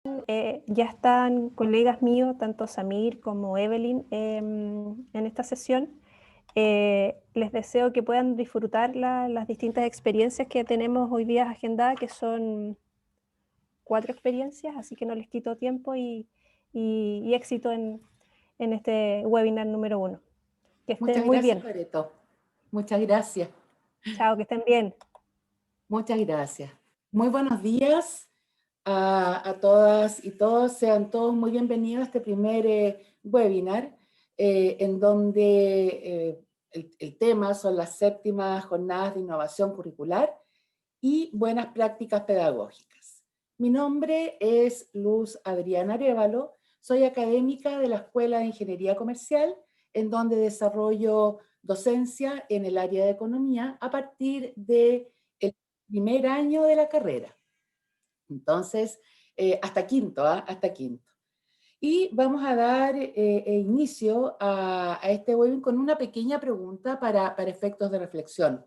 Ya están colegas míos, tanto Samir como Evelyn, en esta sesión. Les deseo que puedan disfrutar las distintas experiencias que tenemos hoy día agendadas, que son 4 experiencias, así que no les quito tiempo y éxito en este webinar número 1. Que estén Muchas muy gracias, bien. Loreto. Muchas gracias. Chao, que estén bien. Muchas gracias. Muy buenos días a todas y todos. Sean todos muy bienvenidos a este primer webinar, en donde el tema son las 7ª jornadas de innovación curricular y buenas prácticas pedagógicas. Mi nombre es Luz Adriana Arévalo, soy académica de la Escuela de Ingeniería Comercial, en donde desarrollo docencia en el área de economía a partir del primer año de la carrera. Entonces, hasta quinto, hasta quinto. Y vamos a dar inicio a este webinar con una pequeña pregunta para efectos de reflexión.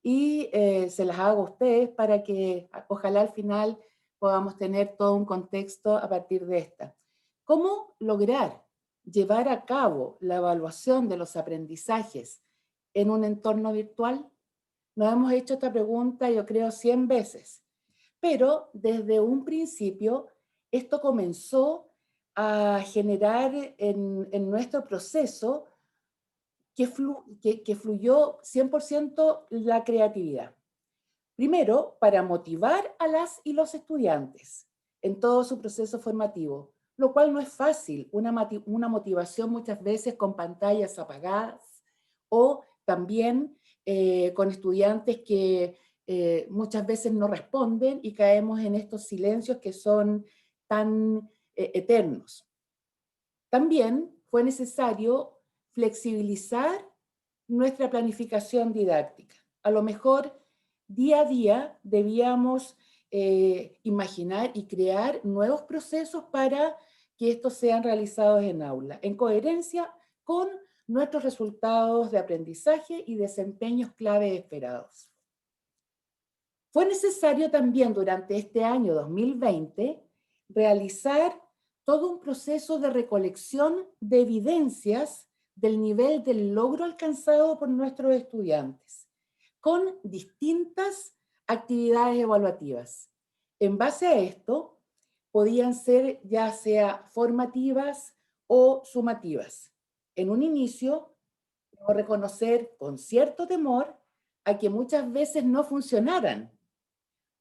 Y se las hago a ustedes para que ojalá al final podamos tener todo un contexto a partir de esta. ¿Cómo lograr llevar a cabo la evaluación de los aprendizajes en un entorno virtual? Nos hemos hecho esta pregunta, yo creo, 100 veces, pero desde un principio esto comenzó a generar en nuestro proceso que fluyó 100% la creatividad. Primero, para motivar a las y los estudiantes en todo su proceso formativo, lo cual no es fácil, una motivación muchas veces con pantallas apagadas o también con estudiantes que muchas veces no responden y caemos en estos silencios que son tan eternos. También fue necesario flexibilizar nuestra planificación didáctica. A lo mejor día a día debíamos imaginar y crear nuevos procesos para que estos sean realizados en aula, en coherencia con nuestros resultados de aprendizaje y desempeños clave esperados. Fue necesario también durante este año 2020 realizar todo un proceso de recolección de evidencias del nivel del logro alcanzado por nuestros estudiantes, con distintas actividades evaluativas. En base a esto, podían ser ya sea formativas o sumativas. En un inicio, debo reconocer con cierto temor a que muchas veces no funcionaran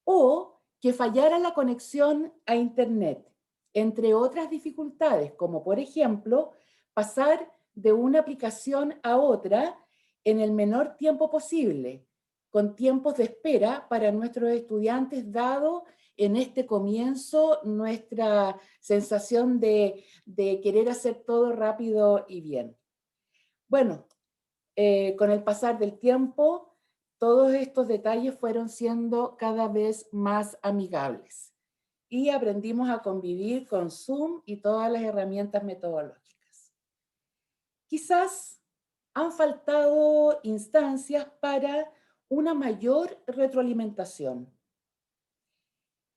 o que fallara la conexión a Internet, entre otras dificultades, como por ejemplo, pasar de una aplicación a otra en el menor tiempo posible, con tiempos de espera para nuestros estudiantes, dado en este comienzo nuestra sensación de querer hacer todo rápido y bien. Bueno, con el pasar del tiempo, todos estos detalles fueron siendo cada vez más amigables y aprendimos a convivir con Zoom y todas las herramientas metodológicas. Quizás han faltado instancias para una mayor retroalimentación,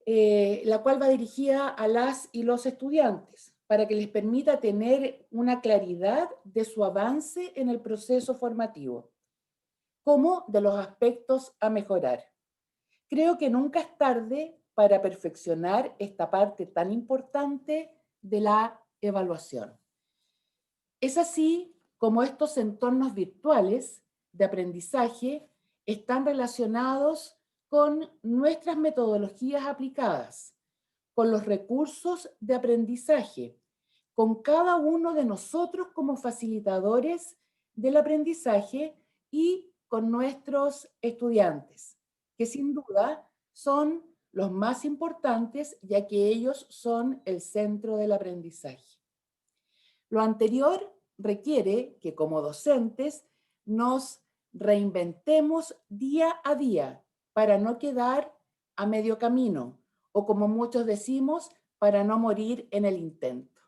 la cual va dirigida a las y los estudiantes, para que les permita tener una claridad de su avance en el proceso formativo, como de los aspectos a mejorar. Creo que nunca es tarde para perfeccionar esta parte tan importante de la evaluación. Es así como estos entornos virtuales de aprendizaje están relacionados con nuestras metodologías aplicadas, con los recursos de aprendizaje, con cada uno de nosotros como facilitadores del aprendizaje y con nuestros estudiantes, que sin duda son los más importantes, ya que ellos son el centro del aprendizaje. Lo anterior requiere que como docentes nos reinventemos día a día para no quedar a medio camino o, como muchos decimos, para no morir en el intento.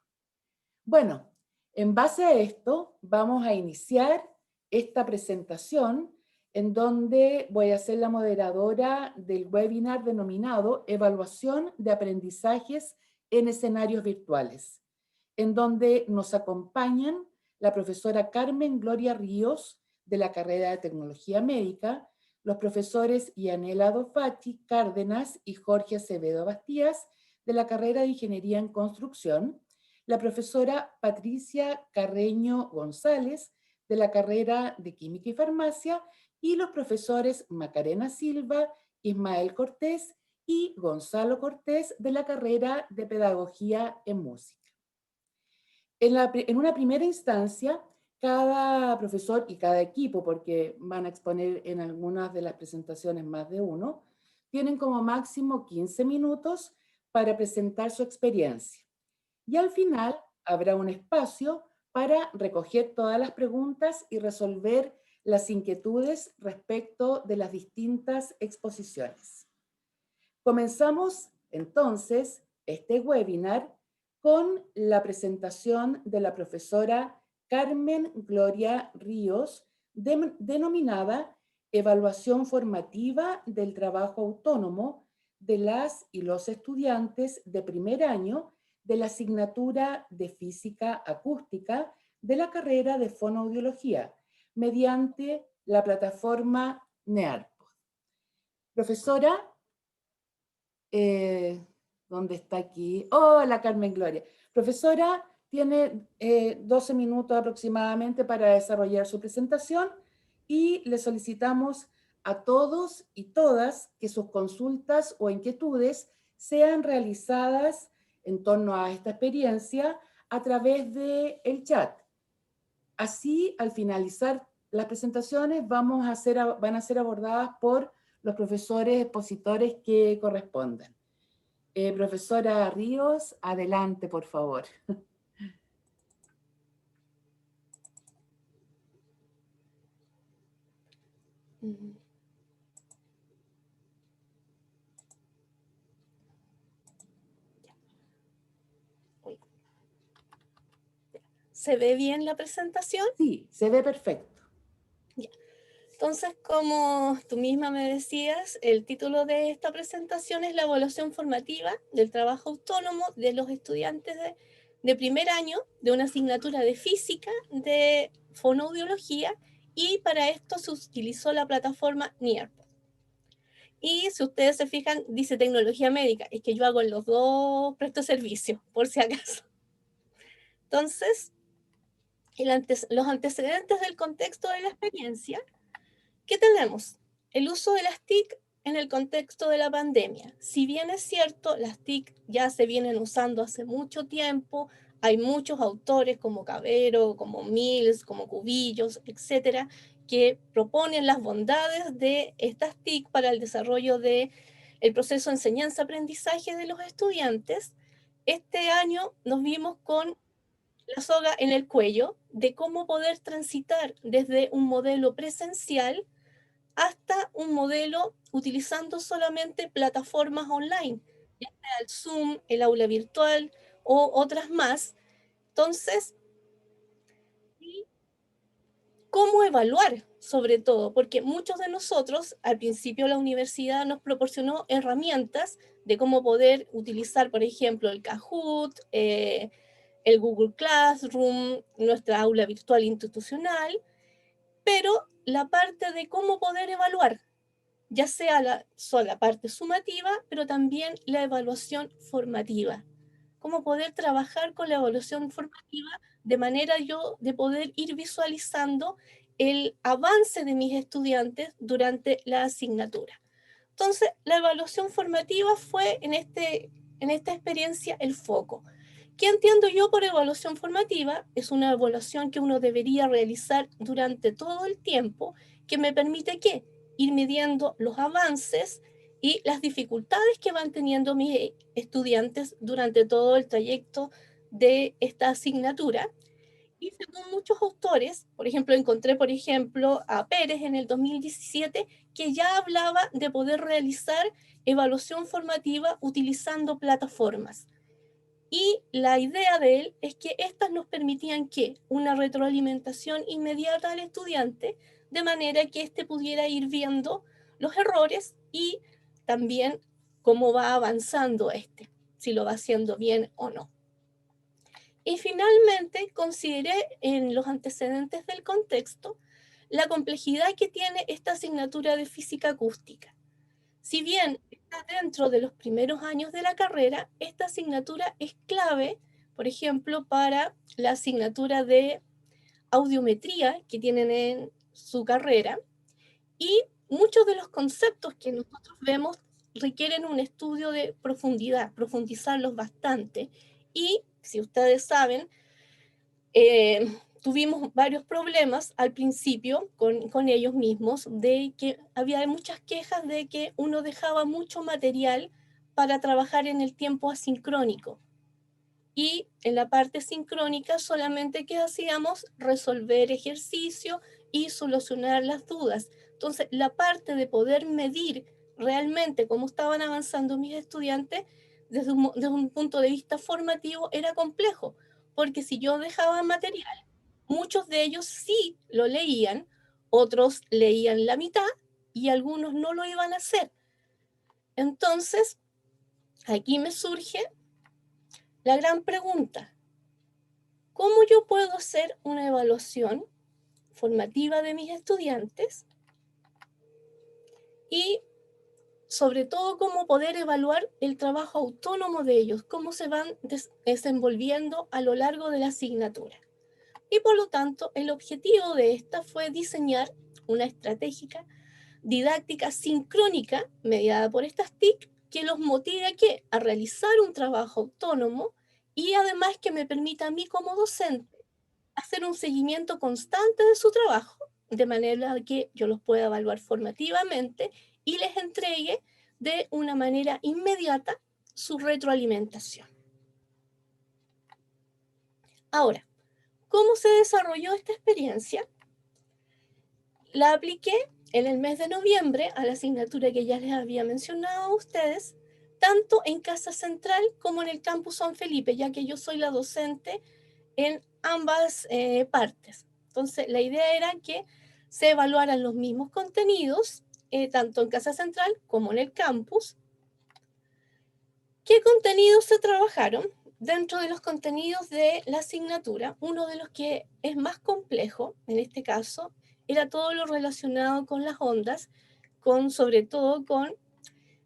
Bueno, en base a esto vamos a iniciar esta presentación en donde voy a ser la moderadora del webinar denominado Evaluación de Aprendizajes en escenarios virtuales, en donde nos acompañan la profesora Carmen Gloria Ríos, de la carrera de Tecnología Médica, los profesores Yanela Dofati Cárdenas y Jorge Acevedo Bastías, de la carrera de Ingeniería en Construcción, la profesora Patricia Carreño González, de la carrera de Química y Farmacia, y los profesores Macarena Silva, Ismael Cortés y Gonzalo Cortés, de la carrera de Pedagogía en Música. En una primera instancia, cada profesor y cada equipo, porque van a exponer en algunas de las presentaciones más de uno, tienen como máximo 15 minutos para presentar su experiencia. Y al final habrá un espacio para recoger todas las preguntas y resolver las inquietudes respecto de las distintas exposiciones. Comenzamos entonces este webinar con la presentación de la profesora Carmen Gloria Ríos, denominada Evaluación formativa del trabajo autónomo de las y los estudiantes de primer año de la asignatura de Física Acústica de la carrera de Fonoaudiología, mediante la plataforma NEARPod. Profesora, ¿dónde está aquí? Hola, Carmen Gloria. Profesora, tiene 12 minutos aproximadamente para desarrollar su presentación y le solicitamos a todos y todas que sus consultas o inquietudes sean realizadas en torno a esta experiencia a través del chat. Así, al finalizar las presentaciones, van a ser abordadas por los profesores expositores que correspondan. Profesora Ríos, adelante, por favor. ¿Se ve bien la presentación? Sí, se ve perfecto. Ya. Entonces, como tú misma me decías, el título de esta presentación es la evaluación formativa del trabajo autónomo de los estudiantes de primer año de una asignatura de física de fonoaudiología, y para esto se utilizó la plataforma NEARPod. Y si ustedes se fijan, dice tecnología médica, es que yo hago los dos, presto servicio, por si acaso. Entonces, los antecedentes del contexto de la experiencia. ¿Qué tenemos? El uso de las TIC en el contexto de la pandemia. Si bien es cierto, las TIC ya se vienen usando hace mucho tiempo, hay muchos autores como Cavero, como Mills, como Cubillos, etcétera, que proponen las bondades de estas TIC para el desarrollo del proceso de enseñanza-aprendizaje de los estudiantes. Este año nos vimos con la soga en el cuello de cómo poder transitar desde un modelo presencial hasta un modelo utilizando solamente plataformas online, ya sea el Zoom, el aula virtual o otras más. Entonces, ¿cómo evaluar? Sobre todo, porque muchos de nosotros, al principio la universidad nos proporcionó herramientas de cómo poder utilizar, por ejemplo, el Kahoot, el Google Classroom, nuestra aula virtual institucional, pero la parte de cómo poder evaluar, ya sea la parte sumativa, pero también la evaluación formativa. Cómo poder trabajar con la evaluación formativa de manera de poder ir visualizando el avance de mis estudiantes durante la asignatura. Entonces, la evaluación formativa fue en esta experiencia el foco. ¿Qué entiendo yo por evaluación formativa? Es una evaluación que uno debería realizar durante todo el tiempo, que me permite ¿qué? Ir midiendo los avances y las dificultades que van teniendo mis estudiantes durante todo el trayecto de esta asignatura. Y según muchos autores, por ejemplo, encontré, por ejemplo, a Pérez en el 2017, que ya hablaba de poder realizar evaluación formativa utilizando plataformas. Y la idea de él es que estas nos permitían que una retroalimentación inmediata al estudiante, de manera que éste pudiera ir viendo los errores y también cómo va avanzando este. si lo va haciendo bien o no. Y finalmente consideré en los antecedentes del contexto la complejidad que tiene esta asignatura de física acústica. Si bien está dentro de los primeros años de la carrera, esta asignatura es clave, por ejemplo, para la asignatura de audiometría que tienen en su carrera, y muchos de los conceptos que nosotros vemos requieren un estudio de profundidad, profundizarlos bastante, y si ustedes saben, tuvimos varios problemas al principio con ellos mismos, de que había muchas quejas de que uno dejaba mucho material para trabajar en el tiempo asincrónico. Y en la parte sincrónica solamente que hacíamos resolver ejercicio y solucionar las dudas. Entonces, la parte de poder medir realmente cómo estaban avanzando mis estudiantes desde un punto de vista formativo era complejo, porque si yo dejaba material, muchos de ellos sí lo leían, otros leían la mitad y algunos no lo iban a hacer. Entonces, aquí me surge la gran pregunta: ¿cómo yo puedo hacer una evaluación formativa de mis estudiantes? Y sobre todo, cómo poder evaluar el trabajo autónomo de ellos, cómo se van desenvolviendo a lo largo de la asignatura. Y por lo tanto, el objetivo de esta fue diseñar una estrategia didáctica sincrónica mediada por estas TIC que los motive a realizar un trabajo autónomo, y además que me permita a mí como docente hacer un seguimiento constante de su trabajo, de manera que yo los pueda evaluar formativamente y les entregue de una manera inmediata su retroalimentación. Ahora, ¿cómo se desarrolló esta experiencia? La apliqué en el mes de noviembre a la asignatura que ya les había mencionado a ustedes, tanto en Casa Central como en el Campus San Felipe, ya que yo soy la docente en ambas partes. Entonces, la idea era que se evaluaran los mismos contenidos, tanto en Casa Central como en el campus. ¿Qué contenidos se trabajaron? Dentro de los contenidos de la asignatura, uno de los que es más complejo, en este caso, era todo lo relacionado con las ondas, sobre todo con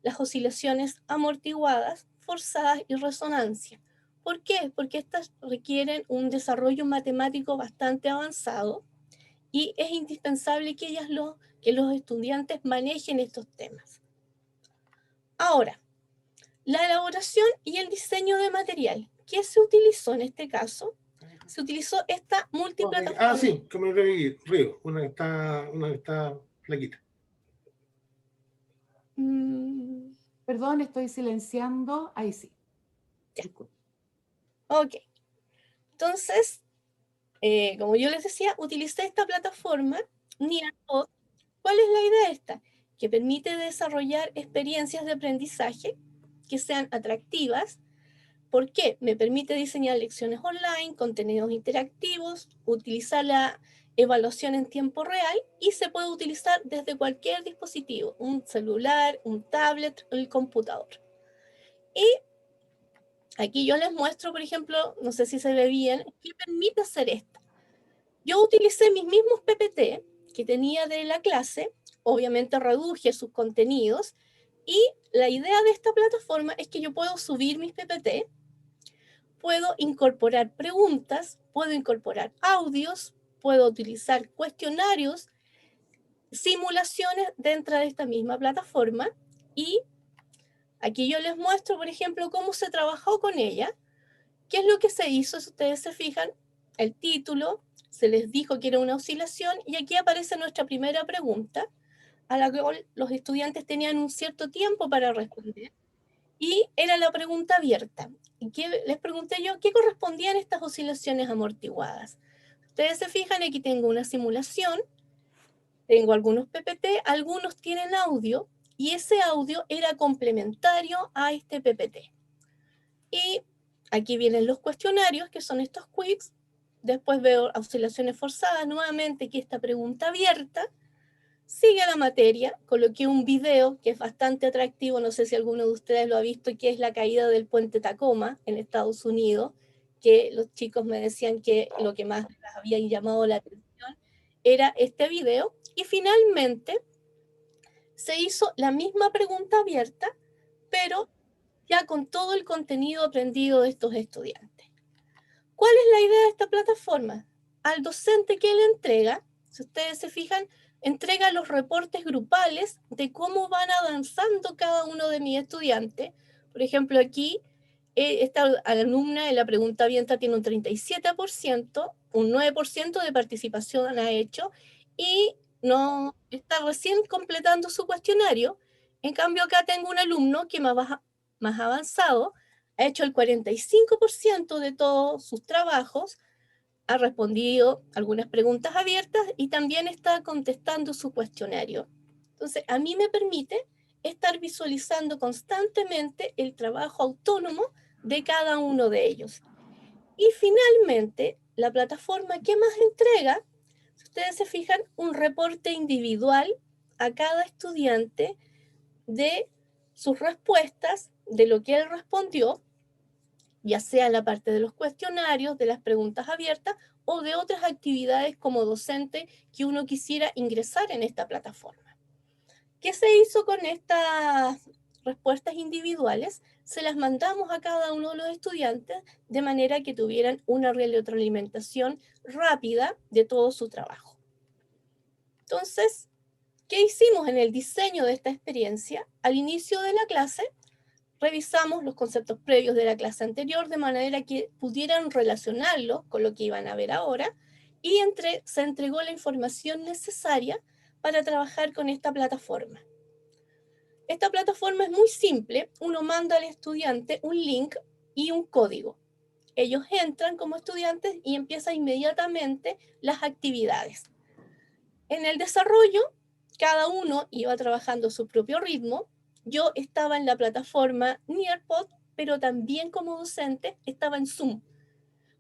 las oscilaciones amortiguadas, forzadas y resonancia. ¿Por qué? Porque estas requieren un desarrollo matemático bastante avanzado y es indispensable que los estudiantes manejen estos temas. Ahora, la elaboración y el diseño de material. ¿Qué se utilizó en este caso? Se utilizó esta multiplataforma. Ah, sí, como el Río, una que está flaquita. Perdón, estoy silenciando. Ahí sí. Ya. Ok. Entonces, como yo les decía, utilicé esta plataforma, Nearpod. ¿Cuál es la idea de esta? Que permite desarrollar experiencias de aprendizaje que sean atractivas. ¿Por qué? Me permite diseñar lecciones online, contenidos interactivos, utilizar la evaluación en tiempo real, y se puede utilizar desde cualquier dispositivo, un celular, un tablet o el computador. Y aquí yo les muestro, por ejemplo, no sé si se ve bien, qué permite hacer esto. Yo utilicé mis mismos PPT que tenía de la clase, obviamente reduje sus contenidos, y la idea de esta plataforma es que yo puedo subir mis PPT, puedo incorporar preguntas, puedo incorporar audios, puedo utilizar cuestionarios, simulaciones dentro de esta misma plataforma, y aquí yo les muestro, por ejemplo, cómo se trabajó con ella. ¿Qué es lo que se hizo? Si ustedes se fijan, el título, se les dijo que era una oscilación, y aquí aparece nuestra primera pregunta, a la que los estudiantes tenían un cierto tiempo para responder, y era la pregunta abierta. ¿Y qué les pregunté yo? ¿Qué correspondían estas oscilaciones amortiguadas? Ustedes se fijan, aquí tengo una simulación, tengo algunos PPT, algunos tienen audio, y ese audio era complementario a este PPT. Y aquí vienen los cuestionarios, que son estos quiz. Después veo oscilaciones forzadas nuevamente, que esta pregunta abierta, sigue la materia, coloqué un video que es bastante atractivo, no sé si alguno de ustedes lo ha visto, que es la caída del puente Tacoma en Estados Unidos, que los chicos me decían que lo que más les había llamado la atención era este video, y finalmente se hizo la misma pregunta abierta, pero ya con todo el contenido aprendido de estos estudiantes. ¿Cuál es la idea de esta plataforma? Al docente que le entrega, si ustedes se fijan, entrega los reportes grupales de cómo van avanzando cada uno de mis estudiantes. Por ejemplo, aquí esta alumna en la pregunta abierta tiene un 37%, un 9% de participación ha hecho y no está recién completando su cuestionario. En cambio, acá tengo un alumno que más avanzado, ha hecho el 45% de todos sus trabajos, ha respondido algunas preguntas abiertas y también está contestando su cuestionario. Entonces, a mí me permite estar visualizando constantemente el trabajo autónomo de cada uno de ellos. Y finalmente, la plataforma que más entrega, si ustedes se fijan, un reporte individual a cada estudiante de sus respuestas, de lo que él respondió, ya sea en la parte de los cuestionarios, de las preguntas abiertas o de otras actividades como docente que uno quisiera ingresar en esta plataforma. ¿Qué se hizo con estas respuestas individuales? Se las mandamos a cada uno de los estudiantes de manera que tuvieran una retroalimentación rápida de todo su trabajo. Entonces, ¿qué hicimos en el diseño de esta experiencia? Al inicio de la clase, revisamos los conceptos previos de la clase anterior de manera que pudieran relacionarlos con lo que iban a ver ahora y se entregó la información necesaria para trabajar con esta plataforma. Esta plataforma es muy simple, uno manda al estudiante un link y un código. Ellos entran como estudiantes y empiezan inmediatamente las actividades. En el desarrollo, cada uno iba trabajando a su propio ritmo. Yo estaba en la plataforma Nearpod, pero también como docente estaba en Zoom.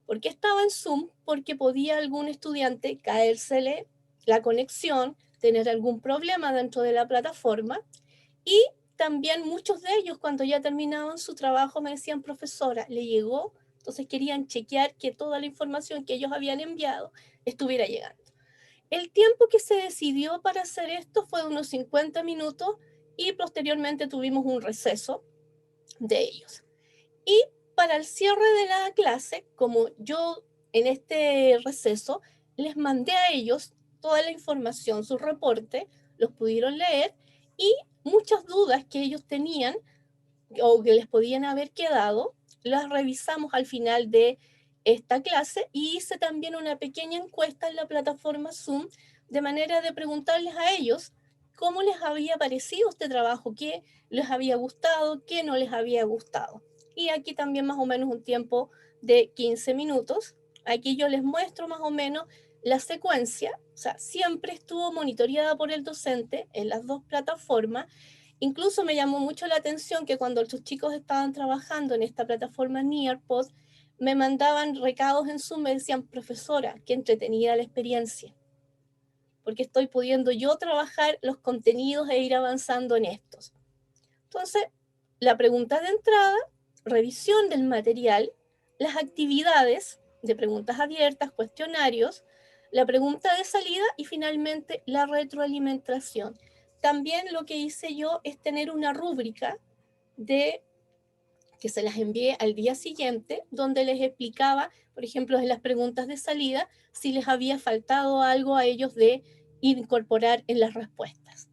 ¿Por qué estaba en Zoom? Porque podía algún estudiante caérsele la conexión, tener algún problema dentro de la plataforma. Y también muchos de ellos, cuando ya terminaban su trabajo, me decían, profesora, le llegó. Entonces querían chequear que toda la información que ellos habían enviado estuviera llegando. El tiempo que se decidió para hacer esto fue de unos 50 minutos y posteriormente tuvimos un receso de ellos. Y para el cierre de la clase, como yo en este receso les mandé a ellos toda la información, su reporte, los pudieron leer y muchas dudas que ellos tenían o que les podían haber quedado, las revisamos al final de esta clase y hice también una pequeña encuesta en la plataforma Zoom de manera de preguntarles a ellos cómo les había parecido este trabajo, qué les había gustado, qué no les había gustado. Y aquí también más o menos un tiempo de 15 minutos. Aquí yo les muestro más o menos la secuencia, o sea, siempre estuvo monitoreada por el docente en las dos plataformas. Incluso me llamó mucho la atención que cuando los chicos estaban trabajando en esta plataforma Nearpod, me mandaban recados en Zoom, me decían, profesora, qué entretenida la experiencia, porque estoy pudiendo yo trabajar los contenidos e ir avanzando en estos. Entonces, la pregunta de entrada, revisión del material, las actividades de preguntas abiertas, cuestionarios, la pregunta de salida y finalmente la retroalimentación. También lo que hice yo es tener una rúbrica que se las envié al día siguiente, donde les explicaba, por ejemplo, en las preguntas de salida, si les había faltado algo a ellos de incorporar en las respuestas.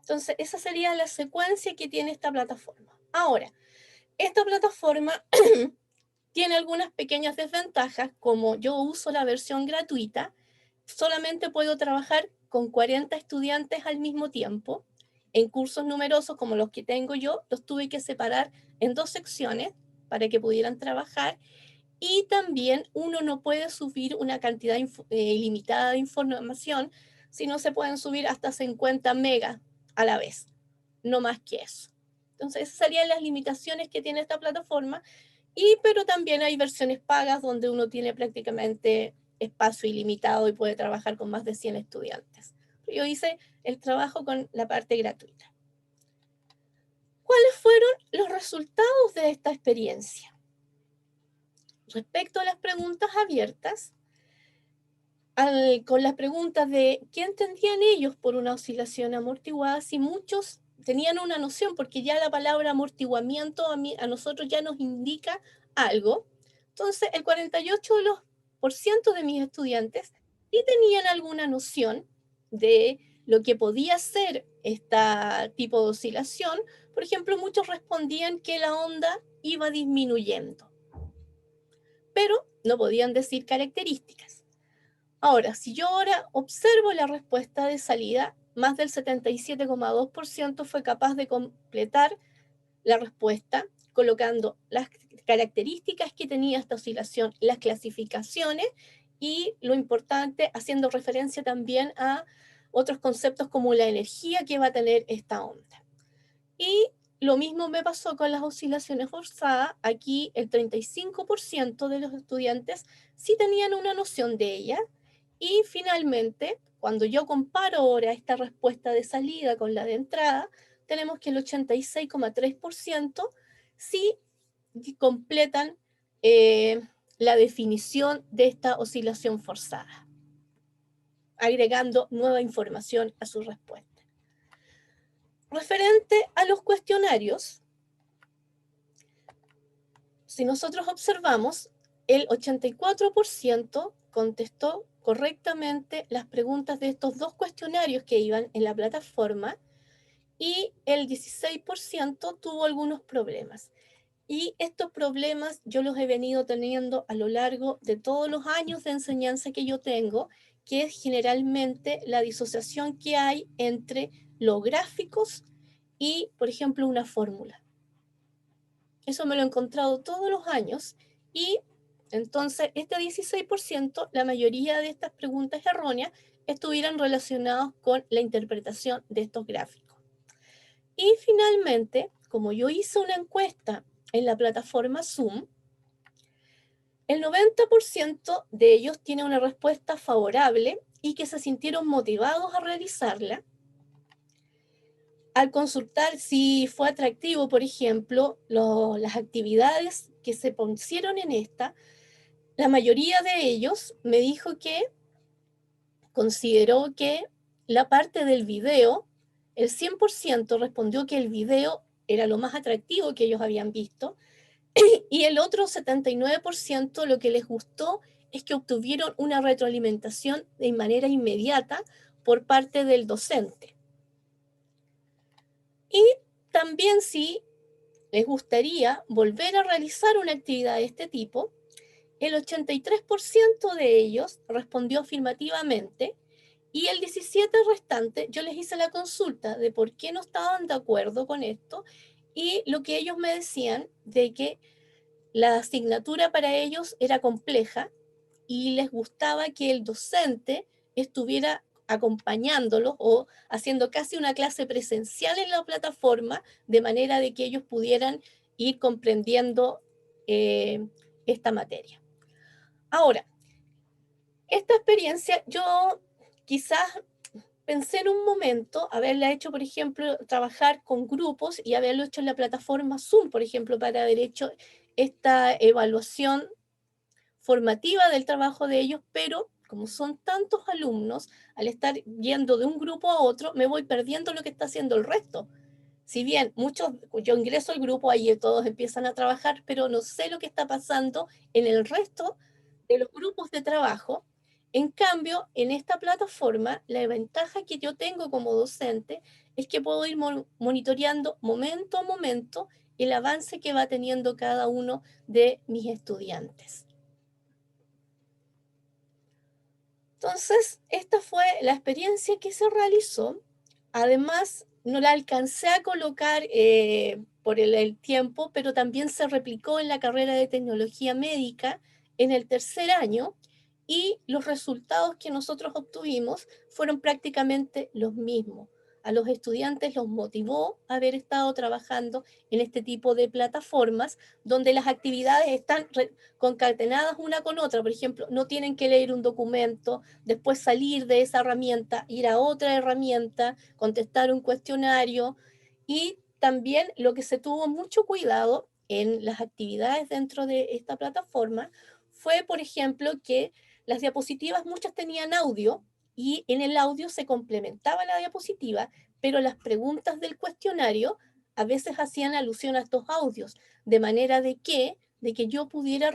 Entonces, esa sería la secuencia que tiene esta plataforma. Ahora, esta plataforma tiene algunas pequeñas desventajas, como yo uso la versión gratuita, solamente puedo trabajar con 40 estudiantes al mismo tiempo. En cursos numerosos como los que tengo yo, los tuve que separar en 2 secciones para que pudieran trabajar. Y también uno no puede subir una cantidad ilimitada de información, sino se pueden subir hasta 50 megas a la vez, no más que eso. Entonces, esas serían las limitaciones que tiene esta plataforma, pero también hay versiones pagas donde uno tiene prácticamente espacio ilimitado y puede trabajar con más de 100 estudiantes. yo hice el trabajo con la parte gratuita. ¿Cuáles fueron los resultados de esta experiencia? Respecto a las preguntas abiertas, con las preguntas de qué entendían ellos por una oscilación amortiguada, si muchos tenían una noción, porque ya la palabra amortiguamiento a nosotros ya nos indica algo. Entonces, el 48% de mis estudiantes sí tenían alguna noción de lo que podía ser este tipo de oscilación. Por ejemplo, muchos respondían que la onda iba disminuyendo, pero no podían decir características. Ahora, si yo ahora observo la respuesta de salida, más del 77,2% fue capaz de completar la respuesta colocando las características que tenía esta oscilación, las clasificaciones y lo importante, haciendo referencia también a otros conceptos como la energía que va a tener esta onda. Y lo mismo me pasó con las oscilaciones forzadas. Aquí el 35% de los estudiantes sí tenían una noción de ellas. Y finalmente, cuando yo comparo ahora esta respuesta de salida con la de entrada, tenemos que el 86,3% sí completan la definición de esta oscilación forzada, agregando nueva información a su respuesta. Referente a los cuestionarios, si nosotros observamos, el 84% contestó correctamente las preguntas de estos dos cuestionarios que iban en la plataforma y el 16% tuvo algunos problemas. Y estos problemas yo los he venido teniendo a lo largo de todos los años de enseñanza que yo tengo, que es generalmente la disociación que hay entre los gráficos y, por ejemplo, una fórmula. Eso me lo he encontrado todos los años y entonces este 16%, la mayoría de estas preguntas erróneas estuvieron relacionadas con la interpretación de estos gráficos. Y finalmente, como yo hice una encuesta en la plataforma Zoom, el 90% de ellos tiene una respuesta favorable y que se sintieron motivados a realizarla. Al consultar si fue atractivo, por ejemplo, las actividades que se pusieron en esta, la mayoría de ellos me dijo que consideró que la parte del video, el 100% respondió que el video era lo más atractivo que ellos habían visto, y el otro 79% lo que les gustó es que obtuvieron una retroalimentación de manera inmediata por parte del docente. Y también si les gustaría volver a realizar una actividad de este tipo, el 83% de ellos respondió afirmativamente y el 17% restante yo les hice la consulta de por qué no estaban de acuerdo con esto y lo que ellos me decían de que la asignatura para ellos era compleja y les gustaba que el docente estuviera acompañándolos o haciendo casi una clase presencial en la plataforma, de manera de que ellos pudieran ir comprendiendo esta materia. Ahora, esta experiencia yo quizás pensé en un momento haberla hecho, por ejemplo, trabajar con grupos y haberlo hecho en la plataforma Zoom, por ejemplo, para haber hecho esta evaluación formativa del trabajo de ellos, pero como son tantos alumnos, al estar yendo de un grupo a otro, me voy perdiendo lo que está haciendo el resto. Si bien muchos, yo ingreso al grupo, ahí todos empiezan a trabajar, pero no sé lo que está pasando en el resto de los grupos de trabajo. En cambio, en esta plataforma, la ventaja que yo tengo como docente es que puedo ir monitoreando momento a momento el avance que va teniendo cada uno de mis estudiantes. Entonces, esta fue la experiencia que se realizó. Además, no la alcancé a colocar por el tiempo, pero también se replicó en la carrera de tecnología médica en el tercer año y los resultados que nosotros obtuvimos fueron prácticamente los mismos. a los estudiantes los motivó a haber estado trabajando en este tipo de plataformas donde las actividades están concatenadas una con otra. Por ejemplo, no tienen que leer un documento, después salir de esa herramienta, ir a otra herramienta, contestar un cuestionario. Y también lo que se tuvo mucho cuidado en las actividades dentro de esta plataforma fue, por ejemplo, que las diapositivas muchas tenían audio, y en el audio se complementaba la diapositiva, pero las preguntas del cuestionario a veces hacían alusión a estos audios, de manera de que yo pudiera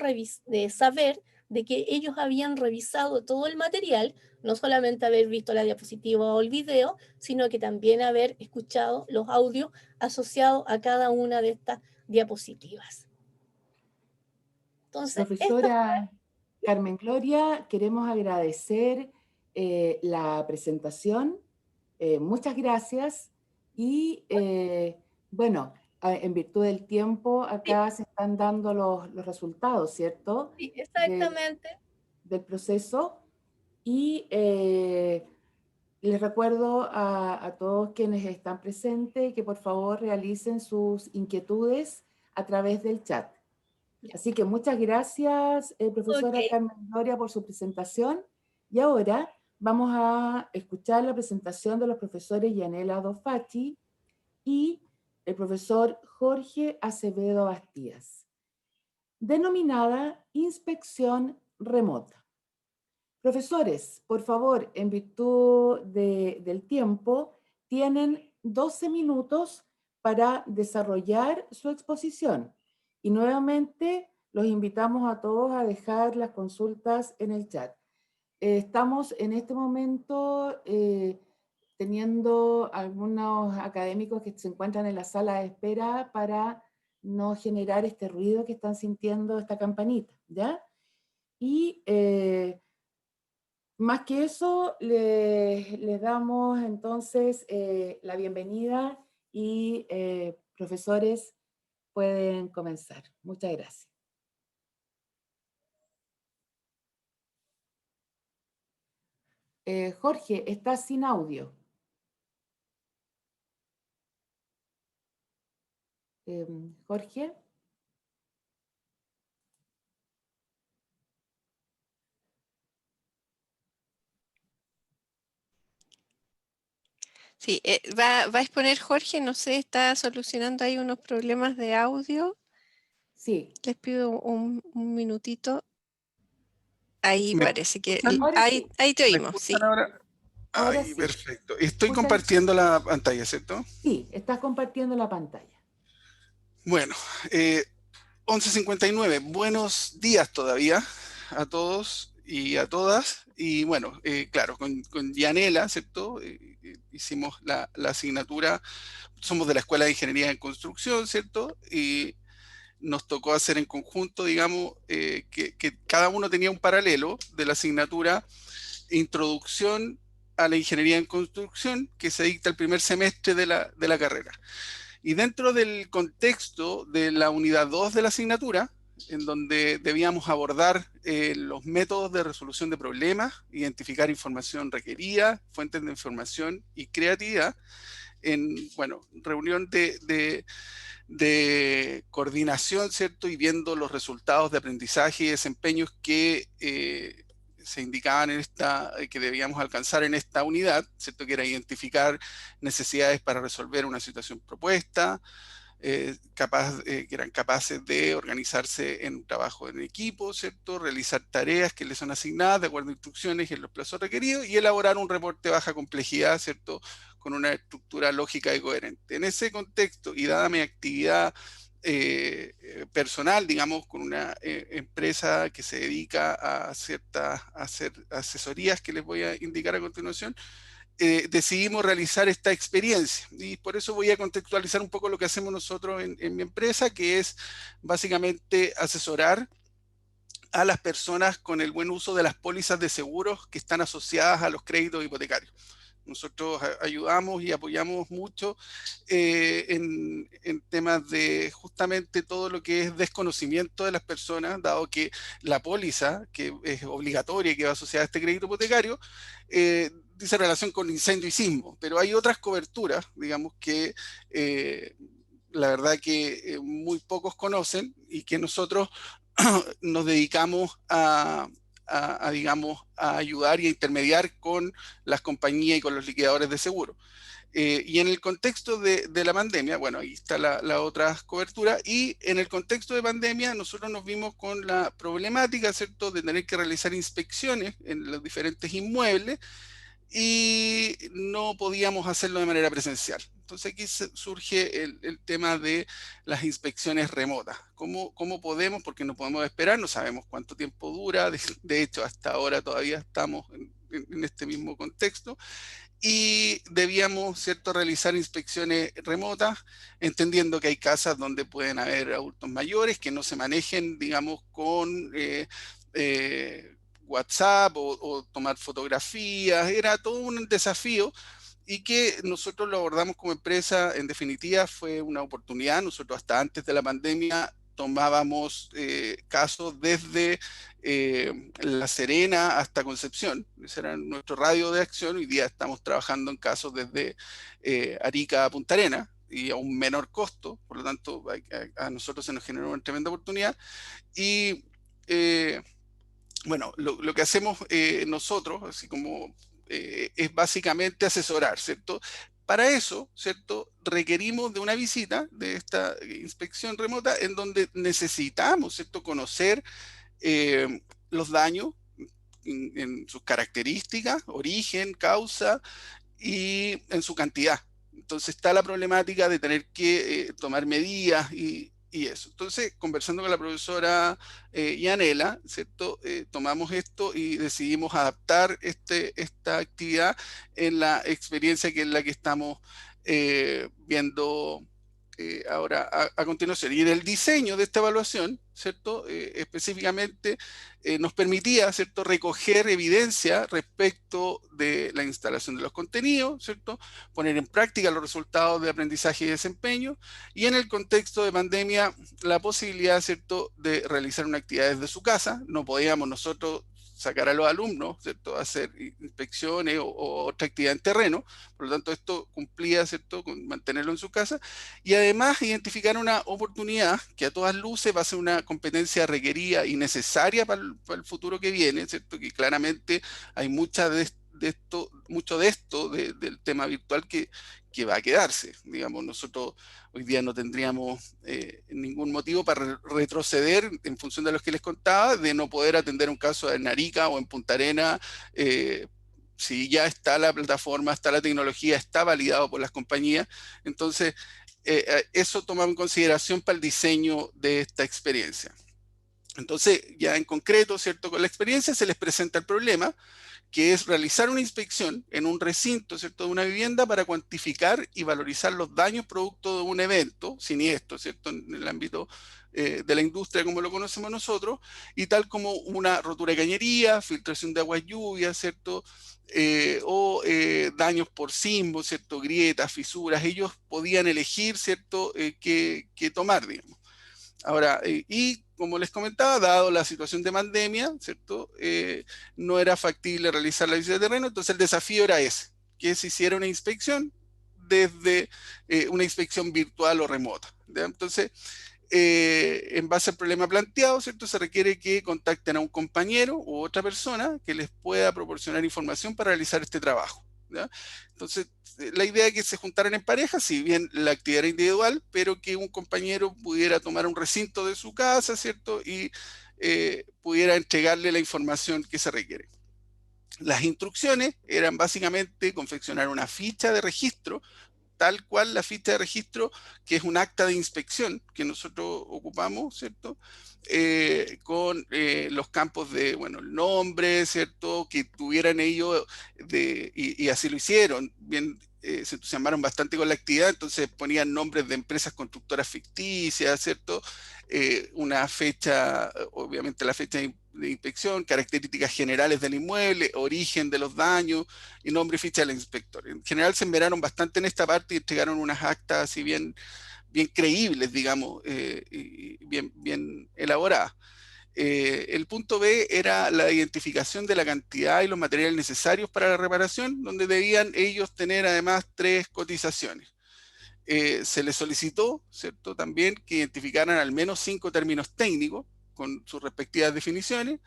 saber de que ellos habían revisado todo el material, no solamente haber visto la diapositiva o el video, sino que también haber escuchado los audios asociados a cada una de estas diapositivas. Entonces, Profesora Carmen Gloria, queremos agradecer la presentación. Muchas gracias. Y bueno, en virtud del tiempo, acá se están dando los resultados, ¿cierto? sí, exactamente. Del proceso. Y les recuerdo a todos quienes están presentes que por favor realicen sus inquietudes a través del chat. Así que muchas gracias, profesora Carmen Gloria, por su presentación. Y ahora vamos a escuchar la presentación de los profesores Yanela Dofacci y el profesor Jorge Acevedo Bastías, denominada Inspección Remota. Profesores, por favor, en virtud del tiempo, tienen 12 minutos para desarrollar su exposición. Y nuevamente los invitamos a todos a dejar las consultas en el chat. Estamos en este momento teniendo algunos académicos que se encuentran en la sala de espera para no generar este ruido que están sintiendo, esta campanita, ¿ya? Y más que eso, les damos entonces la bienvenida y profesores pueden comenzar. Muchas gracias. Jorge, estás sin audio. Jorge. Sí, va a exponer Jorge, no sé, está solucionando ahí unos problemas de audio. Sí. Les pido un minutito. Ahí parece que... Ahí te oímos, sí. Ahora? Ahora sí. Perfecto. Estoy compartiendo la pantalla, ¿cierto? Sí, estás compartiendo la pantalla. Bueno, 11:59. Buenos días todavía a todos y a todas. Y bueno, claro, con Yanela, ¿cierto? Hicimos la asignatura. Somos de la Escuela de Ingeniería en Construcción, ¿cierto? Y nos tocó hacer en conjunto, digamos, que cada uno tenía un paralelo de la asignatura Introducción a la Ingeniería en Construcción, que se dicta el primer semestre de la carrera. Y dentro del contexto de la unidad 2 de la asignatura, en donde debíamos abordar los métodos de resolución de problemas, identificar información requerida, fuentes de información y creatividad, en, bueno, reunión de coordinación, ¿cierto? Y viendo los resultados de aprendizaje y desempeños que se indicaban que debíamos alcanzar en esta unidad, ¿cierto? Que era identificar necesidades para resolver una situación propuesta, que eran capaces de organizarse en un trabajo en equipo, ¿cierto? Realizar tareas que les son asignadas de acuerdo a instrucciones y en los plazos requeridos, y elaborar un reporte de baja complejidad, ¿cierto? Con una estructura lógica y coherente. En ese contexto, y dada mi actividad personal, digamos, con una empresa que se dedica a hacer asesorías que les voy a indicar a continuación, decidimos realizar esta experiencia, y por eso voy a contextualizar un poco lo que hacemos nosotros en mi empresa, que es básicamente asesorar a las personas con el buen uso de las pólizas de seguros que están asociadas a los créditos hipotecarios. Nosotros ayudamos y apoyamos mucho en temas de justamente todo lo que es desconocimiento de las personas, dado que la póliza, que es obligatoria y que va asociada a este crédito hipotecario, dice relación con incendio y sismo, pero hay otras coberturas, digamos, que la verdad que muy pocos conocen y que nosotros nos dedicamos digamos, a ayudar y a intermediar con las compañías y con los liquidadores de seguro. Y en el contexto de la pandemia, bueno, ahí está la otra cobertura, y en el contexto de pandemia nosotros nos vimos con la problemática, ¿cierto?, de tener que realizar inspecciones en los diferentes inmuebles y no podíamos hacerlo de manera presencial. Entonces aquí surge el tema de las inspecciones remotas. ¿Cómo podemos? Porque no podemos esperar, no sabemos cuánto tiempo dura, de hecho hasta ahora todavía estamos en este mismo contexto, y debíamos, ¿cierto?, realizar inspecciones remotas, entendiendo que hay casas donde pueden haber adultos mayores que no se manejen, digamos, con WhatsApp o tomar fotografías. Era todo un desafío y que nosotros lo abordamos como empresa. En definitiva fue una oportunidad. Nosotros hasta antes de la pandemia tomábamos casos desde La Serena hasta Concepción. Ese era nuestro radio de acción. Hoy día estamos trabajando en casos desde Arica a Punta Arenas y a un menor costo. Por lo tanto, a nosotros se nos generó una tremenda oportunidad. Y bueno, lo que hacemos nosotros, así como es básicamente asesorar, ¿cierto? Para eso, ¿cierto?, requerimos de una visita de esta inspección remota en donde necesitamos, ¿cierto?, conocer los daños en sus características, origen, causa y en su cantidad. Entonces está la problemática de tener que tomar medidas y eso. Entonces, conversando con la profesora Yanela, ¿cierto?, tomamos esto y decidimos adaptar esta actividad en la experiencia que es la que estamos viendo ahora a continuación. Y en el diseño de esta evaluación, ¿cierto?, específicamente nos permitía, ¿cierto?, recoger evidencia respecto de la instalación de los contenidos, ¿cierto?, poner en práctica los resultados de aprendizaje y desempeño, y en el contexto de pandemia la posibilidad, ¿cierto?, de realizar una actividad desde su casa. No podíamos nosotros sacar a los alumnos, ¿cierto?, a hacer inspecciones o otra actividad en terreno. Por lo tanto, esto cumplía, ¿cierto?, con mantenerlo en su casa, y además identificar una oportunidad que a todas luces va a ser una competencia requerida y necesaria para el futuro que viene, ¿cierto?, que claramente hay mucho de esto del tema virtual que va a quedarse. Digamos, nosotros hoy día no tendríamos ningún motivo para retroceder en función de los que les contaba, de no poder atender un caso en Arica o en Punta Arenas, si ya está la plataforma, está la tecnología, está validado por las compañías. Entonces, eso tomamos en consideración para el diseño de esta experiencia. Entonces, ya en concreto, ¿cierto?, con la experiencia se les presenta el problema, que es realizar una inspección en un recinto, ¿cierto?, de una vivienda para cuantificar y valorizar los daños producto de un evento siniestro, ¿cierto?, en el ámbito de la industria como lo conocemos nosotros, y tal como una rotura de cañería, filtración de agua y lluvia, ¿cierto?, o daños por sismo, ¿cierto?, grietas, fisuras. Ellos podían elegir, ¿cierto?, qué tomar, digamos. Ahora, y como les comentaba, dado la situación de pandemia, ¿cierto?, no era factible realizar la visita de terreno. Entonces el desafío era ese, que se hiciera una inspección desde una inspección virtual o remota, ¿ya? Entonces, en base al problema planteado, ¿cierto?, se requiere que contacten a un compañero u otra persona que les pueda proporcionar información para realizar este trabajo, ¿ya? Entonces, la idea es que se juntaran en pareja, si bien la actividad era individual, pero que un compañero pudiera tomar un recinto de su casa, ¿cierto?, y pudiera entregarle la información que se requiere. Las instrucciones eran básicamente confeccionar una ficha de registro, tal cual la ficha de registro, que es un acta de inspección que nosotros ocupamos, ¿cierto?, con los campos de, bueno, el nombre, ¿cierto?, que tuvieran ellos, y así lo hicieron. Bien, se entusiasmaron bastante con la actividad, entonces ponían nombres de empresas constructoras ficticias, ¿cierto?, una fecha, obviamente la fecha de inspección, características generales del inmueble, origen de los daños y nombre y ficha del inspector. En general se esmeraron bastante en esta parte y entregaron unas actas así bien creíbles, digamos, y bien elaboradas. El punto B era la identificación de la cantidad y los materiales necesarios para la reparación, donde debían ellos tener además 3 cotizaciones. Se les solicitó, ¿cierto?, también que identificaran al menos 5 términos técnicos con sus respectivas definiciones,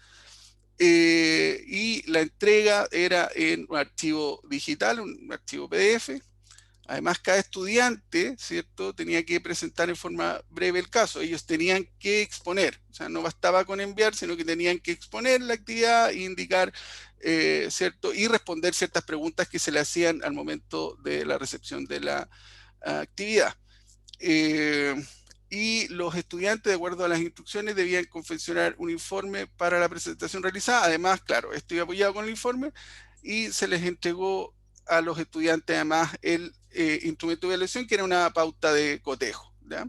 y la entrega era en un archivo digital, un archivo PDF. Además, cada estudiante, ¿cierto?, tenía que presentar en forma breve el caso. Ellos tenían que exponer, o sea, no bastaba con enviar, sino que tenían que exponer la actividad e indicar, ¿cierto?, y responder ciertas preguntas que se le hacían al momento de la recepción de la actividad. Y los estudiantes, de acuerdo a las instrucciones, debían confeccionar un informe para la presentación realizada. Además, claro, esto iba apoyado con el informe y se les entregó a los estudiantes además el instrumento de evaluación, que era una pauta de cotejo, ¿ya?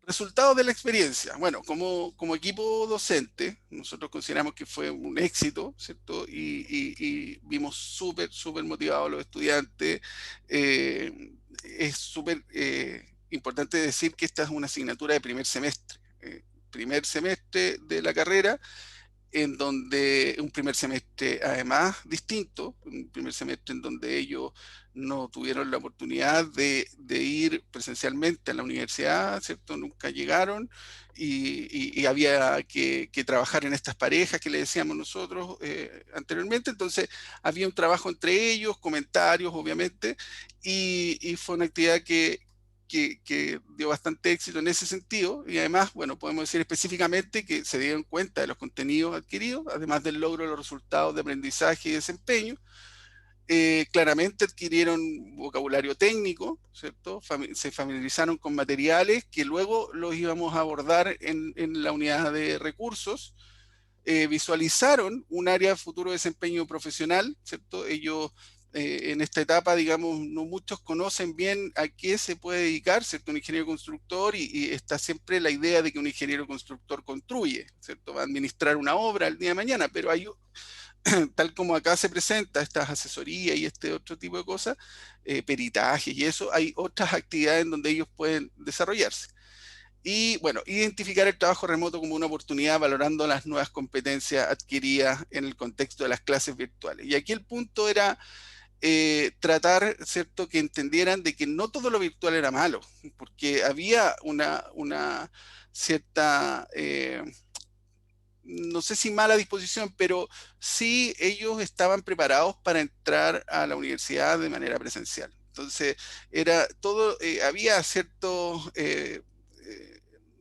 Resultados de la experiencia. Bueno, como equipo docente, nosotros consideramos que fue un éxito, ¿cierto? Y vimos súper motivados a los estudiantes. Es súper importante decir que esta es una asignatura de primer semestre de la carrera, en donde un primer semestre además distinto, un primer semestre en donde ellos no tuvieron la oportunidad de ir presencialmente a la universidad, ¿cierto? Nunca llegaron y había que trabajar en estas parejas que le decíamos nosotros anteriormente. Entonces había un trabajo entre ellos, comentarios obviamente, y fue una actividad que dio bastante éxito en ese sentido, y además, bueno, podemos decir específicamente que se dieron cuenta de los contenidos adquiridos, además del logro de los resultados de aprendizaje y desempeño. Claramente adquirieron vocabulario técnico, ¿cierto? Se familiarizaron con materiales que luego los íbamos a abordar en la unidad de recursos. Visualizaron un área de futuro desempeño profesional, ¿cierto? Ellos en esta etapa, digamos, no muchos conocen bien a qué se puede dedicar, ¿cierto?, un ingeniero constructor, y está siempre la idea de que un ingeniero constructor construye, ¿cierto?, va a administrar una obra el día de mañana, pero hay, tal como acá se presenta, estas asesorías y este otro tipo de cosas, peritajes y eso, hay otras actividades en donde ellos pueden desarrollarse. Y bueno, identificar el trabajo remoto como una oportunidad, valorando las nuevas competencias adquiridas en el contexto de las clases virtuales. Y aquí el punto era tratar, ¿cierto?, que entendieran de que no todo lo virtual era malo, porque había una cierta, no sé si mala disposición, pero sí ellos estaban preparados para entrar a la universidad de manera presencial. Entonces, era todo, había cierto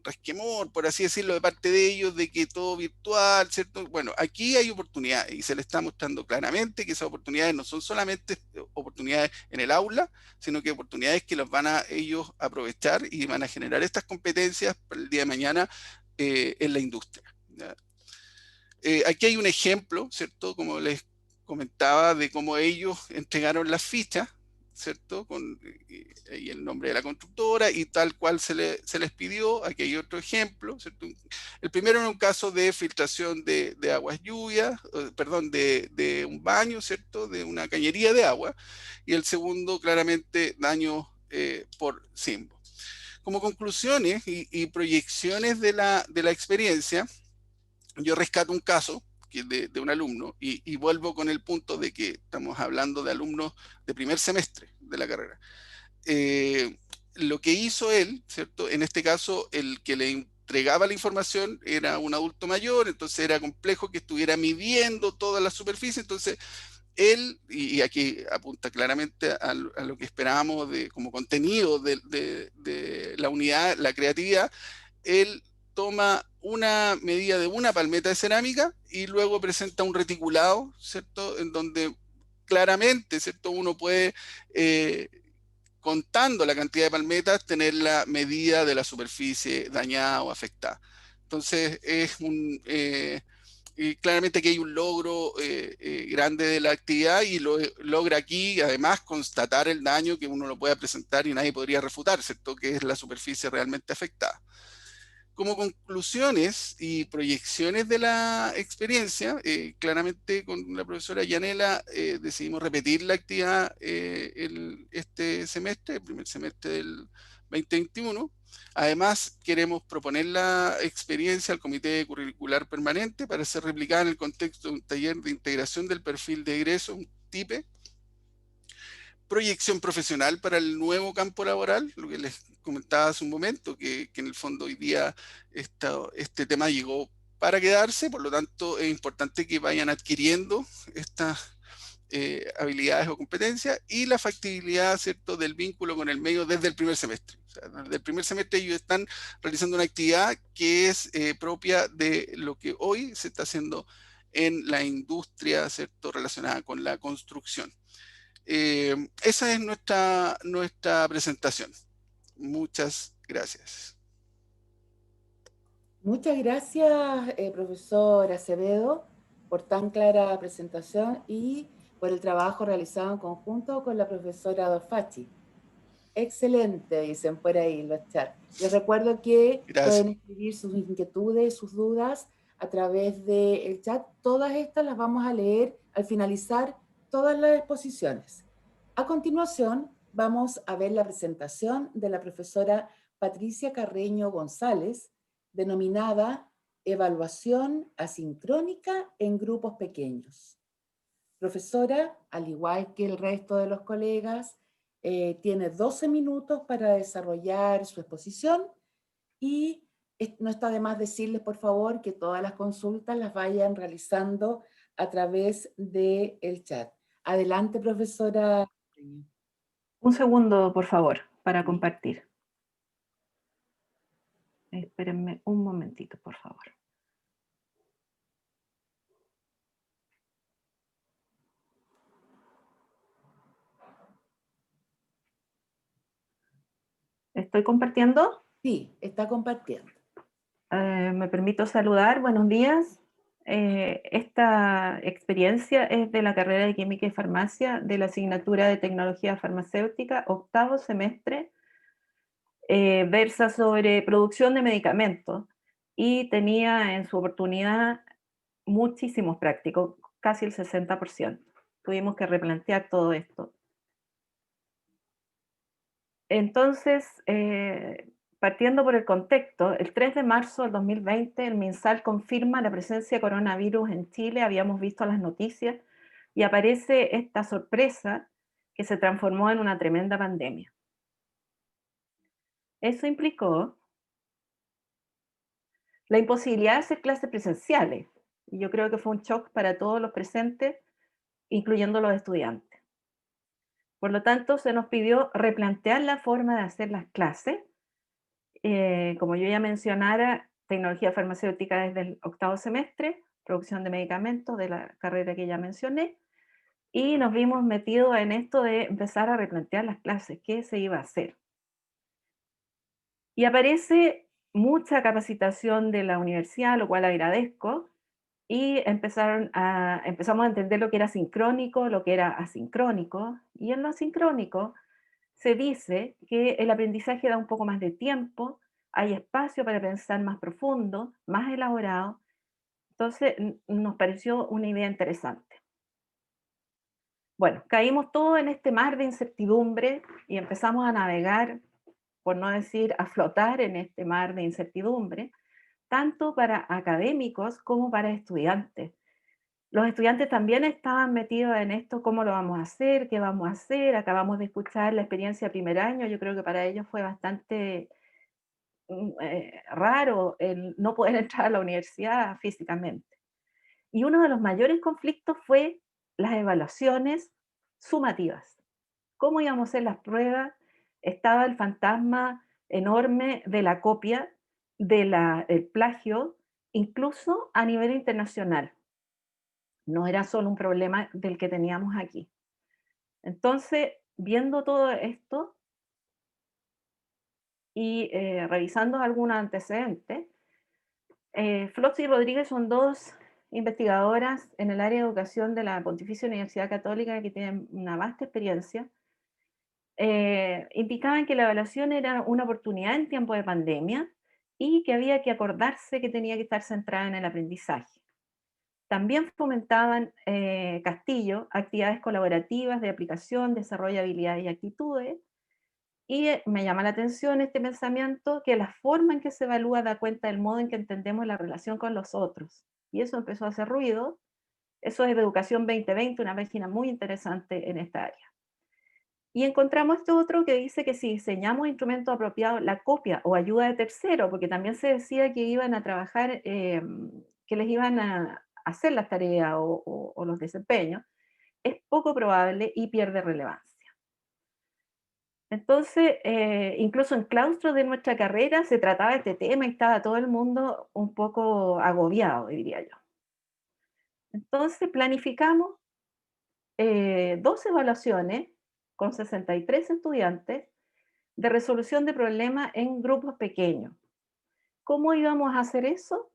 resquemor, por así decirlo, de parte de ellos, de que todo virtual, ¿cierto? Bueno, aquí hay oportunidades y se les está mostrando claramente que esas oportunidades no son solamente oportunidades en el aula, sino que oportunidades que los van a ellos aprovechar y van a generar estas competencias para el día de mañana en la industria, ¿ya? Aquí hay un ejemplo, ¿cierto?, como les comentaba, de cómo ellos entregaron las fichas, ¿cierto?, con y el nombre de la constructora y tal cual se les pidió. Aquí hay otro ejemplo, ¿cierto? El primero era un caso de filtración de aguas lluvias, perdón, de un baño, ¿cierto?, de una cañería de agua, y el segundo claramente daño por SIMBO. Como conclusiones y proyecciones de la experiencia, yo rescato un caso de un alumno y vuelvo con el punto de que estamos hablando de alumnos de primer semestre de la carrera. Lo que hizo él, ¿cierto? En este caso, el que le entregaba la información era un adulto mayor, entonces era complejo que estuviera midiendo toda la superficie. Entonces él, y aquí apunta claramente a lo que esperábamos como contenido de la unidad, la creatividad, él toma una medida de una palmeta de cerámica y luego presenta un reticulado, ¿cierto?, en donde claramente, ¿cierto?, uno puede, contando la cantidad de palmetas, tener la medida de la superficie dañada o afectada. Entonces, y claramente aquí hay un logro grande de la actividad, y logra aquí además constatar el daño que uno lo pueda presentar y nadie podría refutar, ¿cierto?, que es la superficie realmente afectada. Como conclusiones y proyecciones de la experiencia, claramente con la profesora Yanela decidimos repetir la actividad este semestre, el primer semestre 2021. Además, queremos proponer la experiencia al Comité Curricular Permanente para ser replicada en el contexto de un taller de integración del perfil de egreso, un TIPE, proyección profesional para el nuevo campo laboral, lo que les comentaba hace un momento, que en el fondo hoy día este tema llegó para quedarse, por lo tanto es importante que vayan adquiriendo estas habilidades o competencias, y la factibilidad, ¿cierto?, del vínculo con el medio desde el primer semestre. O sea, desde el primer semestre ellos están realizando una actividad que es propia de lo que hoy se está haciendo en la industria, ¿cierto?, relacionada con la construcción. Esa es nuestra presentación. Muchas gracias. Muchas gracias, profesor Acevedo, por tan clara presentación y por el trabajo realizado en conjunto con la profesora Dorfachi. Excelente, dicen por ahí los chats. Les recuerdo que Gracias. pueden escribir sus inquietudes, sus dudas a través del chat. Todas estas las vamos a leer al finalizar todas las exposiciones. A continuación, vamos a ver la presentación de la profesora Patricia Carreño González, denominada Evaluación Asincrónica en Grupos Pequeños. Profesora, al igual que el resto de los colegas, tiene 12 minutos para desarrollar su exposición y no está de más decirles, por favor, que todas las consultas las vayan realizando a través del chat. Adelante, profesora. Un segundo, por favor, para compartir. Espérenme un momentito, por favor. ¿Estoy compartiendo? Sí, está compartiendo. Me permito saludar, buenos días. Esta experiencia es de la carrera de Química y Farmacia de la asignatura de Tecnología Farmacéutica, 8º semestre, versa sobre producción de medicamentos y tenía en su oportunidad muchísimos prácticos, casi el 60%. Tuvimos que replantear todo esto. Entonces, partiendo por el contexto, el 3 de marzo del 2020 el MinSal confirma la presencia de coronavirus en Chile, habíamos visto las noticias, y aparece esta sorpresa que se transformó en una tremenda pandemia. Eso implicó la imposibilidad de hacer clases presenciales, y yo creo que fue un shock para todos los presentes, incluyendo los estudiantes. Por lo tanto, se nos pidió replantear la forma de hacer las clases. Como yo ya mencionara, tecnología farmacéutica desde el 8º semestre, producción de medicamentos de la carrera que ya mencioné, y nos vimos metidos en esto de empezar a replantear las clases, qué se iba a hacer. Y aparece mucha capacitación de la universidad, lo cual agradezco, y empezamos a entender lo que era sincrónico, lo que era asincrónico, y en lo asincrónico se dice que el aprendizaje da un poco más de tiempo, hay espacio para pensar más profundo, más elaborado, entonces nos pareció una idea interesante. Bueno, caímos todos en este mar de incertidumbre y empezamos a navegar, por no decir a flotar en este mar de incertidumbre, tanto para académicos como para estudiantes. Los estudiantes también estaban metidos en esto, cómo lo vamos a hacer, qué vamos a hacer. Acabamos de escuchar la experiencia de primer año, yo creo que para ellos fue bastante raro el no poder entrar a la universidad físicamente. Y uno de los mayores conflictos fue las evaluaciones sumativas. ¿Cómo íbamos a hacer las pruebas? Estaba el fantasma enorme de la copia, del plagio, incluso a nivel internacional. No era solo un problema del que teníamos aquí. Entonces, viendo todo esto y revisando algunos antecedentes, Flox y Rodríguez son dos investigadoras en el área de educación de la Pontificia Universidad Católica que tienen una vasta experiencia. Indicaban que la evaluación era una oportunidad en tiempo de pandemia y que había que acordarse que tenía que estar centrada en el aprendizaje. También fomentaban Castillo actividades colaborativas de aplicación, desarrollo de habilidades y actitudes, Y me llama la atención este pensamiento que la forma en que se evalúa da cuenta del modo en que entendemos la relación con los otros. Y eso empezó a hacer ruido. Eso es de Educación 2020, una página muy interesante en esta área. Y encontramos esto otro que dice que si diseñamos instrumentos apropiados, la copia o ayuda de tercero, porque también se decía que iban a trabajar, que les iban a hacer las tareas o los desempeños, es poco probable y pierde relevancia. Entonces, incluso en claustros de nuestra carrera se trataba este tema y estaba todo el mundo un poco agobiado, diría yo. Entonces planificamos 2 evaluaciones con 63 estudiantes de resolución de problemas en grupos pequeños. ¿Cómo íbamos a hacer eso?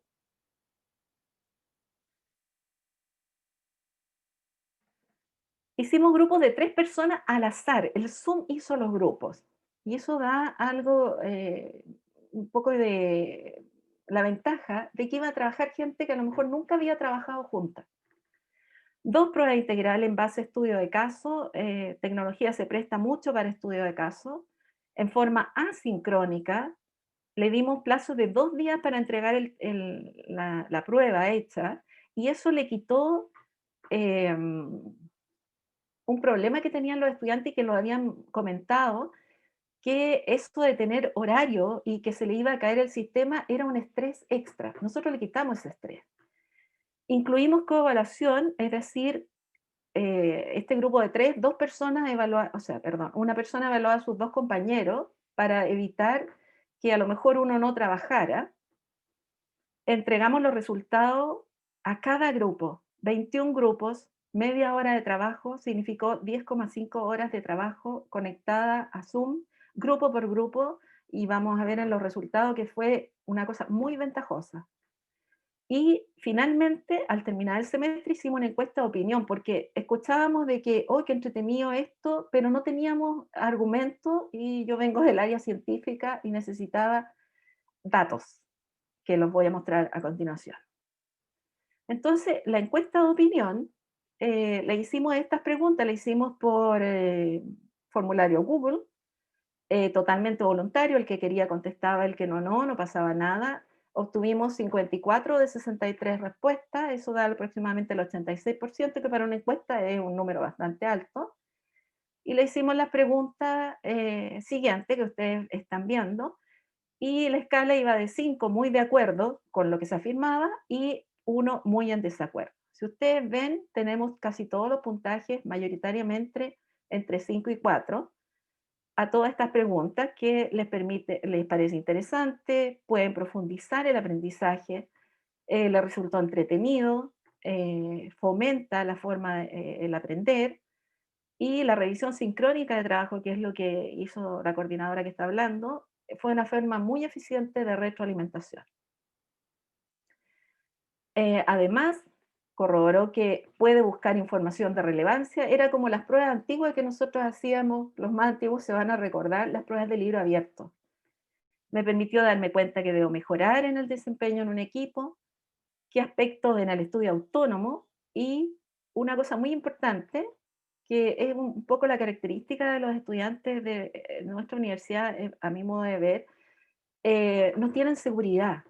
Hicimos grupos de 3 personas al azar. El Zoom hizo los grupos. Y eso da algo, un poco de la ventaja de que iba a trabajar gente que a lo mejor nunca había trabajado juntas. 2 pruebas integrales en base a estudio de caso. Tecnología se presta mucho para estudio de caso. En forma asincrónica, le dimos plazo de 2 días para entregar la prueba hecha, y eso le quitó un problema que tenían los estudiantes y que lo habían comentado, que esto de tener horario y que se le iba a caer el sistema era un estrés extra. Nosotros le quitamos ese estrés. Incluimos coevaluación, es decir, este grupo de 3, 2 personas evaluaban, o sea, perdón, una persona evaluaba a sus 2 compañeros para evitar que a lo mejor uno no trabajara. Entregamos los resultados a cada grupo, 21 grupos, media hora de trabajo, significó 10,5 horas de trabajo conectada a Zoom, grupo por grupo, y vamos a ver en los resultados que fue una cosa muy ventajosa. Y finalmente, al terminar el semestre, hicimos una encuesta de opinión, porque escuchábamos de que, oh, qué entretenido esto, pero no teníamos argumentos, y yo vengo del área científica y necesitaba datos, que los voy a mostrar a continuación. Entonces, la encuesta de opinión, le hicimos estas preguntas, le hicimos por formulario Google, totalmente voluntario, el que quería contestaba, el que no, no pasaba nada. Obtuvimos 54 de 63 respuestas, eso da aproximadamente el 86%, que para una encuesta es un número bastante alto. Y le hicimos la pregunta siguiente que ustedes están viendo, y la escala iba de 5 muy de acuerdo con lo que se afirmaba y 1 muy en desacuerdo. Si ustedes ven, tenemos casi todos los puntajes mayoritariamente entre 5 y 4 a todas estas preguntas que les parece interesante, pueden profundizar el aprendizaje, les resultó entretenido, fomenta la forma de el aprender, y la revisión sincrónica de trabajo, que es lo que hizo la coordinadora que está hablando, fue una forma muy eficiente de retroalimentación. Además, corroboró que puede buscar información de relevancia. Era como las pruebas antiguas que nosotros hacíamos, los más antiguos se van a recordar, las pruebas de libro abierto. Me permitió darme cuenta que debo mejorar en el desempeño en un equipo, qué aspectos en el estudio autónomo, y una cosa muy importante, que es un poco la característica de los estudiantes de nuestra universidad, a mi modo de ver, no tienen seguridad.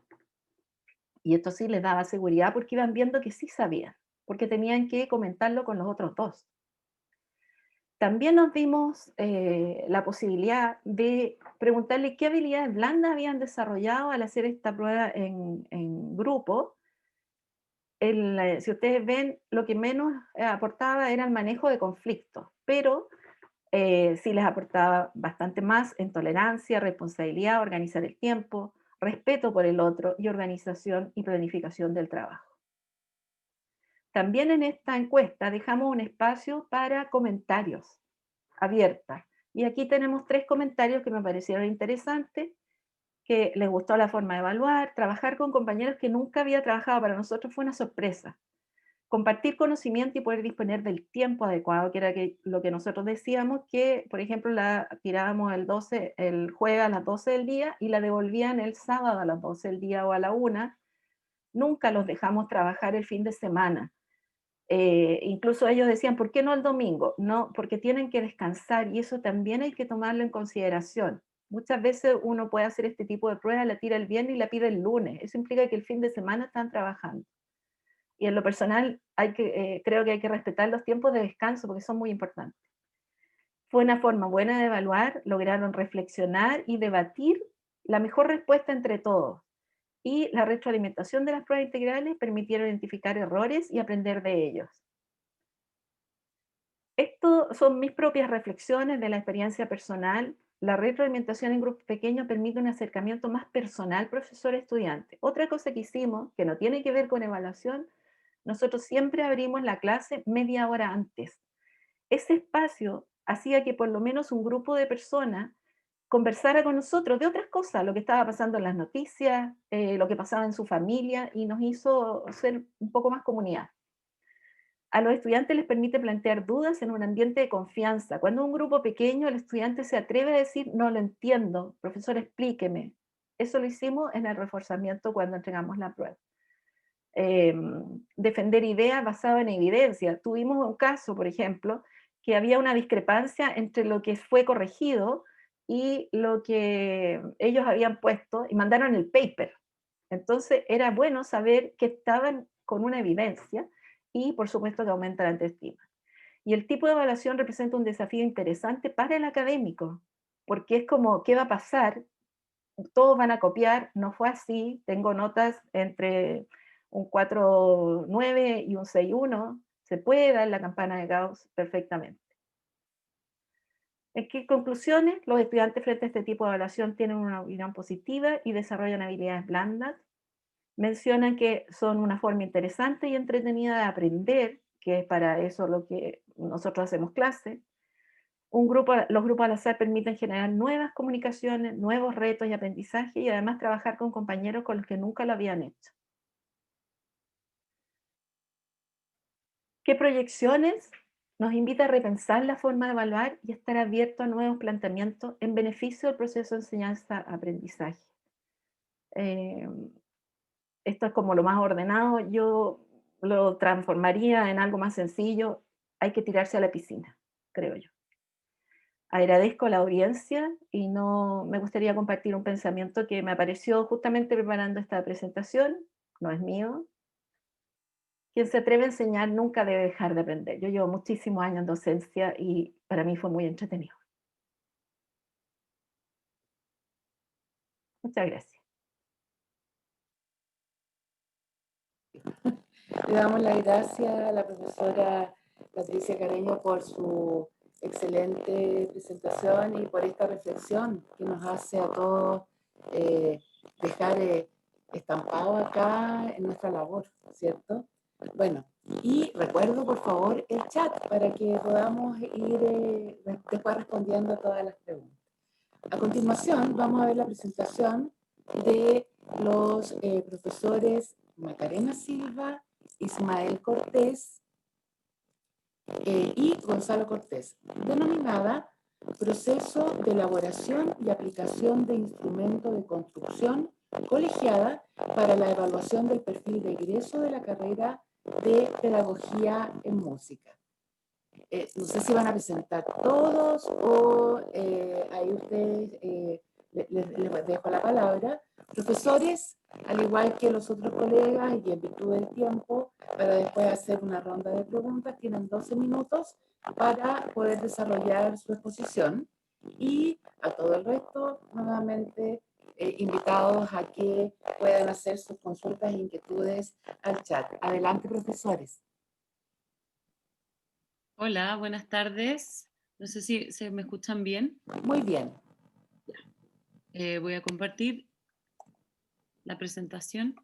Y esto sí les daba seguridad porque iban viendo que sí sabían, porque tenían que comentarlo con los otros 2. También nos dimos la posibilidad de preguntarle qué habilidades blandas habían desarrollado al hacer esta prueba en grupo. Si ustedes ven, lo que menos aportaba era el manejo de conflictos, pero sí les aportaba bastante más en tolerancia, responsabilidad, organizar el tiempo, respeto por el otro y organización y planificación del trabajo. También en esta encuesta dejamos un espacio para comentarios abierta. Y aquí tenemos 3 comentarios que me parecieron interesantes, que les gustó la forma de evaluar, trabajar con compañeros que nunca había trabajado, para nosotros fue una sorpresa. Compartir conocimiento y poder disponer del tiempo adecuado, que era lo que nosotros decíamos, que por ejemplo la tirábamos el jueves a las 12 del día y la devolvían el sábado a las 12 del día o a la 1. Nunca los dejamos trabajar el fin de semana. Incluso ellos decían, ¿por qué no el domingo? No, porque tienen que descansar y eso también hay que tomarlo en consideración. Muchas veces uno puede hacer este tipo de pruebas, la tira el viernes y la pide el lunes. Eso implica que el fin de semana están trabajando. Y en lo personal creo que hay que respetar los tiempos de descanso porque son muy importantes. Fue una forma buena de evaluar, lograron reflexionar y debatir la mejor respuesta entre todos. Y la retroalimentación de las pruebas integrales permitieron identificar errores y aprender de ellos. Estas son mis propias reflexiones de la experiencia personal. La retroalimentación en grupos pequeños permite un acercamiento más personal profesor-estudiante. Otra cosa que hicimos, que no tiene que ver con evaluación, nosotros siempre abrimos la clase media hora antes. Ese espacio hacía que por lo menos un grupo de personas conversara con nosotros de otras cosas, lo que estaba pasando en las noticias, lo que pasaba en su familia, y nos hizo ser un poco más comunidad. A los estudiantes les permite plantear dudas en un ambiente de confianza. Cuando un grupo pequeño, el estudiante se atreve a decir, no lo entiendo, profesor, explíqueme. Eso lo hicimos en el reforzamiento cuando entregamos la prueba. Defender ideas basadas en evidencia. Tuvimos un caso, por ejemplo, que había una discrepancia entre lo que fue corregido y lo que ellos habían puesto y mandaron el paper. Entonces era bueno saber que estaban con una evidencia y por supuesto que aumenta la autoestima. Y el tipo de evaluación representa un desafío interesante para el académico, porque es como, ¿qué va a pasar? Todos van a copiar, no fue así, tengo notas entre un 4.9 y un 6.1, se puede dar la campana de Gauss perfectamente. ¿En qué conclusiones? Los estudiantes frente a este tipo de evaluación tienen una opinión positiva y desarrollan habilidades blandas. Mencionan que son una forma interesante y entretenida de aprender, que es para eso lo que nosotros hacemos clase. Los grupos al azar permiten generar nuevas comunicaciones, nuevos retos y aprendizaje y además trabajar con compañeros con los que nunca lo habían hecho. ¿Qué proyecciones? Nos invita a repensar la forma de evaluar y estar abierto a nuevos planteamientos en beneficio del proceso de enseñanza-aprendizaje. Esto es como lo más ordenado, yo lo transformaría en algo más sencillo. Hay que tirarse a la piscina, creo yo. Agradezco a la audiencia y me gustaría compartir un pensamiento que me apareció justamente preparando esta presentación, no es mío. Quien se atreve a enseñar nunca debe dejar de aprender. Yo llevo muchísimos años en docencia y para mí fue muy entretenido. Muchas gracias. Le damos las gracias a la profesora Patricia Carreño por su excelente presentación y por esta reflexión que nos hace a todos dejar estampado acá en nuestra labor, ¿cierto? Bueno, y recuerdo por favor el chat para que podamos ir después respondiendo a todas las preguntas. A continuación vamos a ver la presentación de los profesores Macarena Silva, Ismael Cortés y Gonzalo Cortés, denominada Proceso de elaboración y aplicación de instrumentos de construcción colegiada para la evaluación del perfil de egreso de la carrera de Pedagogía en Música. No sé si van a presentar todos o ahí ustedes les dejo la palabra. Profesores, al igual que los otros colegas y en virtud del tiempo, para después hacer una ronda de preguntas, tienen 12 minutos para poder desarrollar su exposición y a todo el resto, nuevamente, invitados a que puedan hacer sus consultas e inquietudes al chat. Adelante, profesores. Hola, buenas tardes. No sé si se me escuchan bien. Muy bien. Voy a compartir la presentación.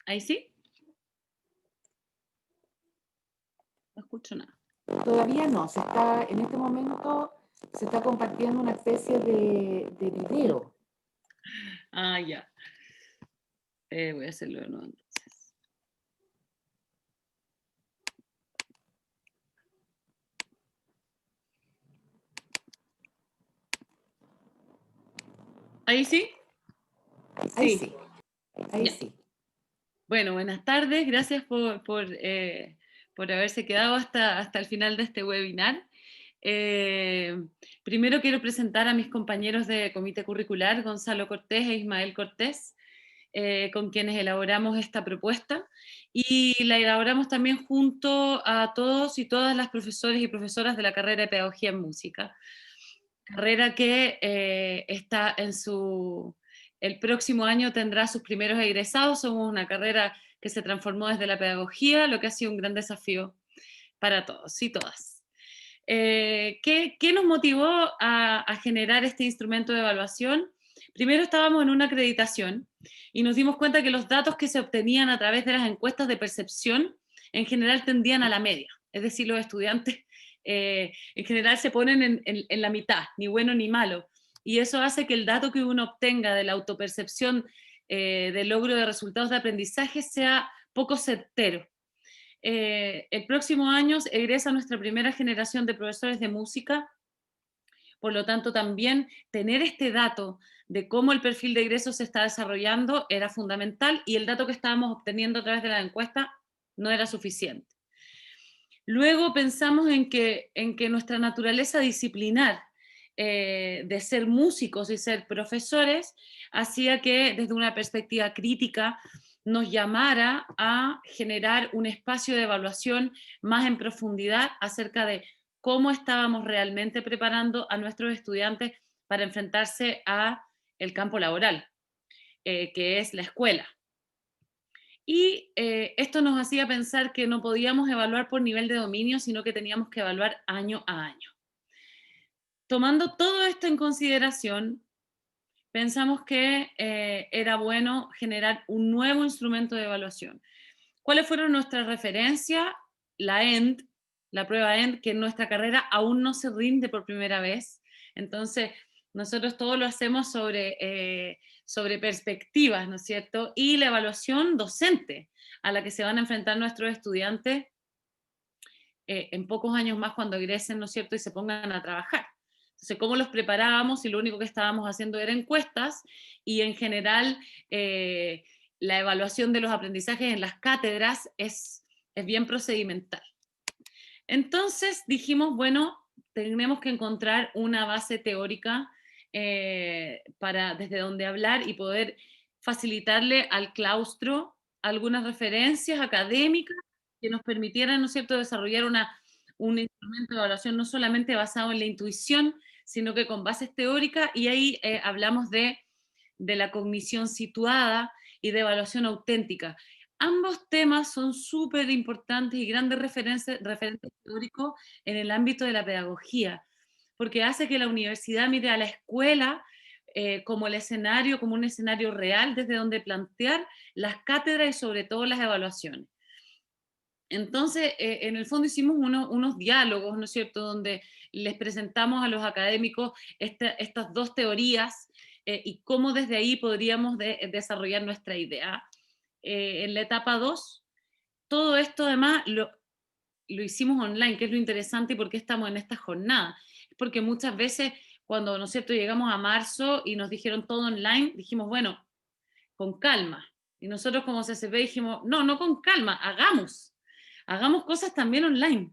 ¿Ahí sí? No escucho nada. Todavía no, en este momento se está compartiendo una especie de video. Ah, ya. Voy a hacerlo de nuevo entonces. ¿Ahí sí? Ahí sí. Ahí Ya. sí. Bueno, buenas tardes. Gracias por haberse quedado hasta el final de este webinar. Primero quiero presentar a mis compañeros de comité curricular, Gonzalo Cortés e Ismael Cortés, con quienes elaboramos esta propuesta, y la elaboramos también junto a todos y todas las profesores y profesoras de la carrera de Pedagogía en Música, carrera que está el próximo año tendrá sus primeros egresados. Somos una carrera que se transformó desde la pedagogía, lo que ha sido un gran desafío para todos y todas. ¿Qué nos motivó a generar este instrumento de evaluación? Primero estábamos en una acreditación y nos dimos cuenta que los datos que se obtenían a través de las encuestas de percepción en general tendían a la media, es decir, los estudiantes en general se ponen en la mitad, ni bueno ni malo, y eso hace que el dato que uno obtenga de la autopercepción del logro de resultados de aprendizaje sea poco certero. El próximo año egresa nuestra primera generación de profesores de música, por lo tanto también tener este dato de cómo el perfil de egresos se está desarrollando era fundamental, y el dato que estábamos obteniendo a través de la encuesta no era suficiente. Luego pensamos en que nuestra naturaleza disciplinar de ser músicos y ser profesores hacía que desde una perspectiva crítica nos llamara a generar un espacio de evaluación más en profundidad acerca de cómo estábamos realmente preparando a nuestros estudiantes para enfrentarse a el campo laboral, que es la escuela. Y esto nos hacía pensar que no podíamos evaluar por nivel de dominio, sino que teníamos que evaluar año a año. Tomando todo esto en consideración, pensamos que era bueno generar un nuevo instrumento de evaluación. ¿Cuáles fueron nuestras referencias? La END, la prueba END, que en nuestra carrera aún no se rinde por primera vez. Entonces, nosotros todo lo hacemos sobre perspectivas, ¿no es cierto? Y la evaluación docente a la que se van a enfrentar nuestros estudiantes en pocos años más cuando egresen, ¿no es cierto? Y se pongan a trabajar. Entonces, ¿cómo los preparábamos? Y lo único que estábamos haciendo era encuestas, y en general la evaluación de los aprendizajes en las cátedras es bien procedimental. Entonces dijimos, bueno, tenemos que encontrar una base teórica desde donde hablar y poder facilitarle al claustro algunas referencias académicas que nos permitieran, ¿no es cierto?, desarrollar un instrumento de evaluación no solamente basado en la intuición, sino que con bases teóricas, y ahí hablamos de la cognición situada y de evaluación auténtica. Ambos temas son súper importantes y grandes referentes teóricos en el ámbito de la pedagogía, porque hace que la universidad mire a la escuela como el escenario, como un escenario real desde donde plantear las cátedras y sobre todo las evaluaciones. Entonces, en el fondo hicimos unos diálogos, ¿no es cierto?, donde les presentamos a los académicos estas dos teorías y cómo desde ahí podríamos desarrollar nuestra idea. En la etapa 2, todo esto además lo hicimos online, que es lo interesante y por qué estamos en esta jornada. Es porque muchas veces cuando, ¿no es cierto?, llegamos a marzo y nos dijeron todo online, dijimos, bueno, con calma. Y nosotros como CCP dijimos, no con calma, hagamos cosas también online.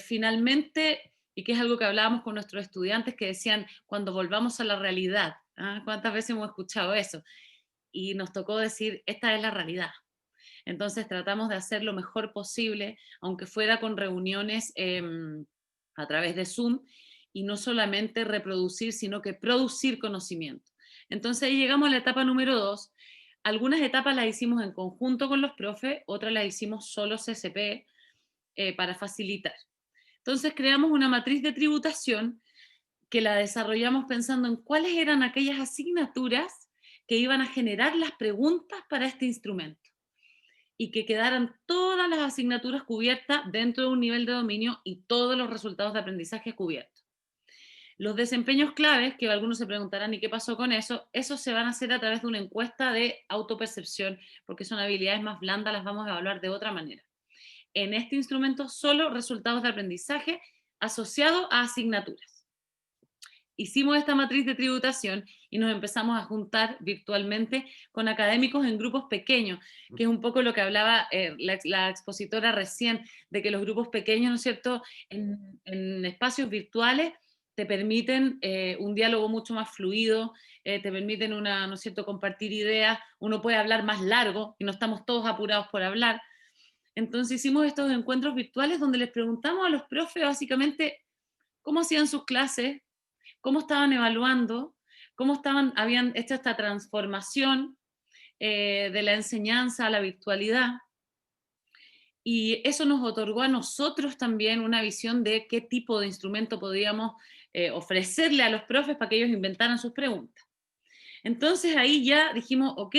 Finalmente, y que es algo que hablábamos con nuestros estudiantes que decían, cuando volvamos a la realidad, ¿ah? ¿Cuántas veces hemos escuchado eso? Y nos tocó decir, esta es la realidad. Entonces tratamos de hacer lo mejor posible, aunque fuera con reuniones a través de Zoom, y no solamente reproducir, sino que producir conocimiento. Entonces ahí llegamos a la etapa número 2. Algunas etapas las hicimos en conjunto con los profes, otras las hicimos solo CCP para facilitar. Entonces creamos una matriz de tributación que la desarrollamos pensando en cuáles eran aquellas asignaturas que iban a generar las preguntas para este instrumento, y que quedaran todas las asignaturas cubiertas dentro de un nivel de dominio y todos los resultados de aprendizaje cubiertos. Los desempeños claves, que algunos se preguntarán, ¿y qué pasó con eso? Esos se van a hacer a través de una encuesta de autopercepción, porque son habilidades más blandas, las vamos a evaluar de otra manera. En este instrumento, solo resultados de aprendizaje asociados a asignaturas. hicimos esta matriz de tributación y nos empezamos a juntar virtualmente con académicos en grupos pequeños, que es un poco lo que hablaba la expositora recién, de que los grupos pequeños, ¿no es cierto?, en espacios virtuales te permiten un diálogo mucho más fluido, te permiten ¿no es cierto?, compartir ideas, uno puede hablar más largo y no estamos todos apurados por hablar. Entonces hicimos estos encuentros virtuales donde les preguntamos a los profes básicamente cómo hacían sus clases, cómo estaban evaluando, cómo habían hecho esta transformación de la enseñanza a la virtualidad. Y eso nos otorgó a nosotros también una visión de qué tipo de instrumento podíamos ofrecerle a los profes para que ellos inventaran sus preguntas. Entonces ahí ya dijimos, ok,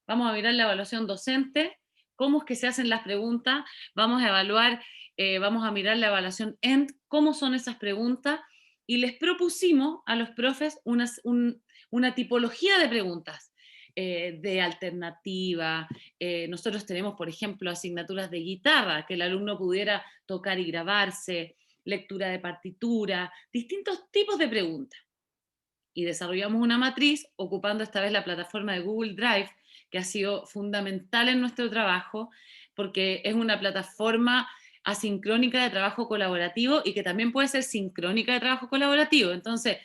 vamos a mirar la evaluación docente, cómo es que se hacen las preguntas, vamos a evaluar, vamos a mirar la evaluación END, cómo son esas preguntas, y les propusimos a los profes una tipología de preguntas, de alternativa. Nosotros tenemos, por ejemplo, asignaturas de guitarra, que el alumno pudiera tocar y grabarse, lectura de partitura, distintos tipos de preguntas. Y desarrollamos una matriz ocupando esta vez la plataforma de Google Drive, que ha sido fundamental en nuestro trabajo, porque es una plataforma asincrónica de trabajo colaborativo y que también puede ser sincrónica de trabajo colaborativo. Entonces,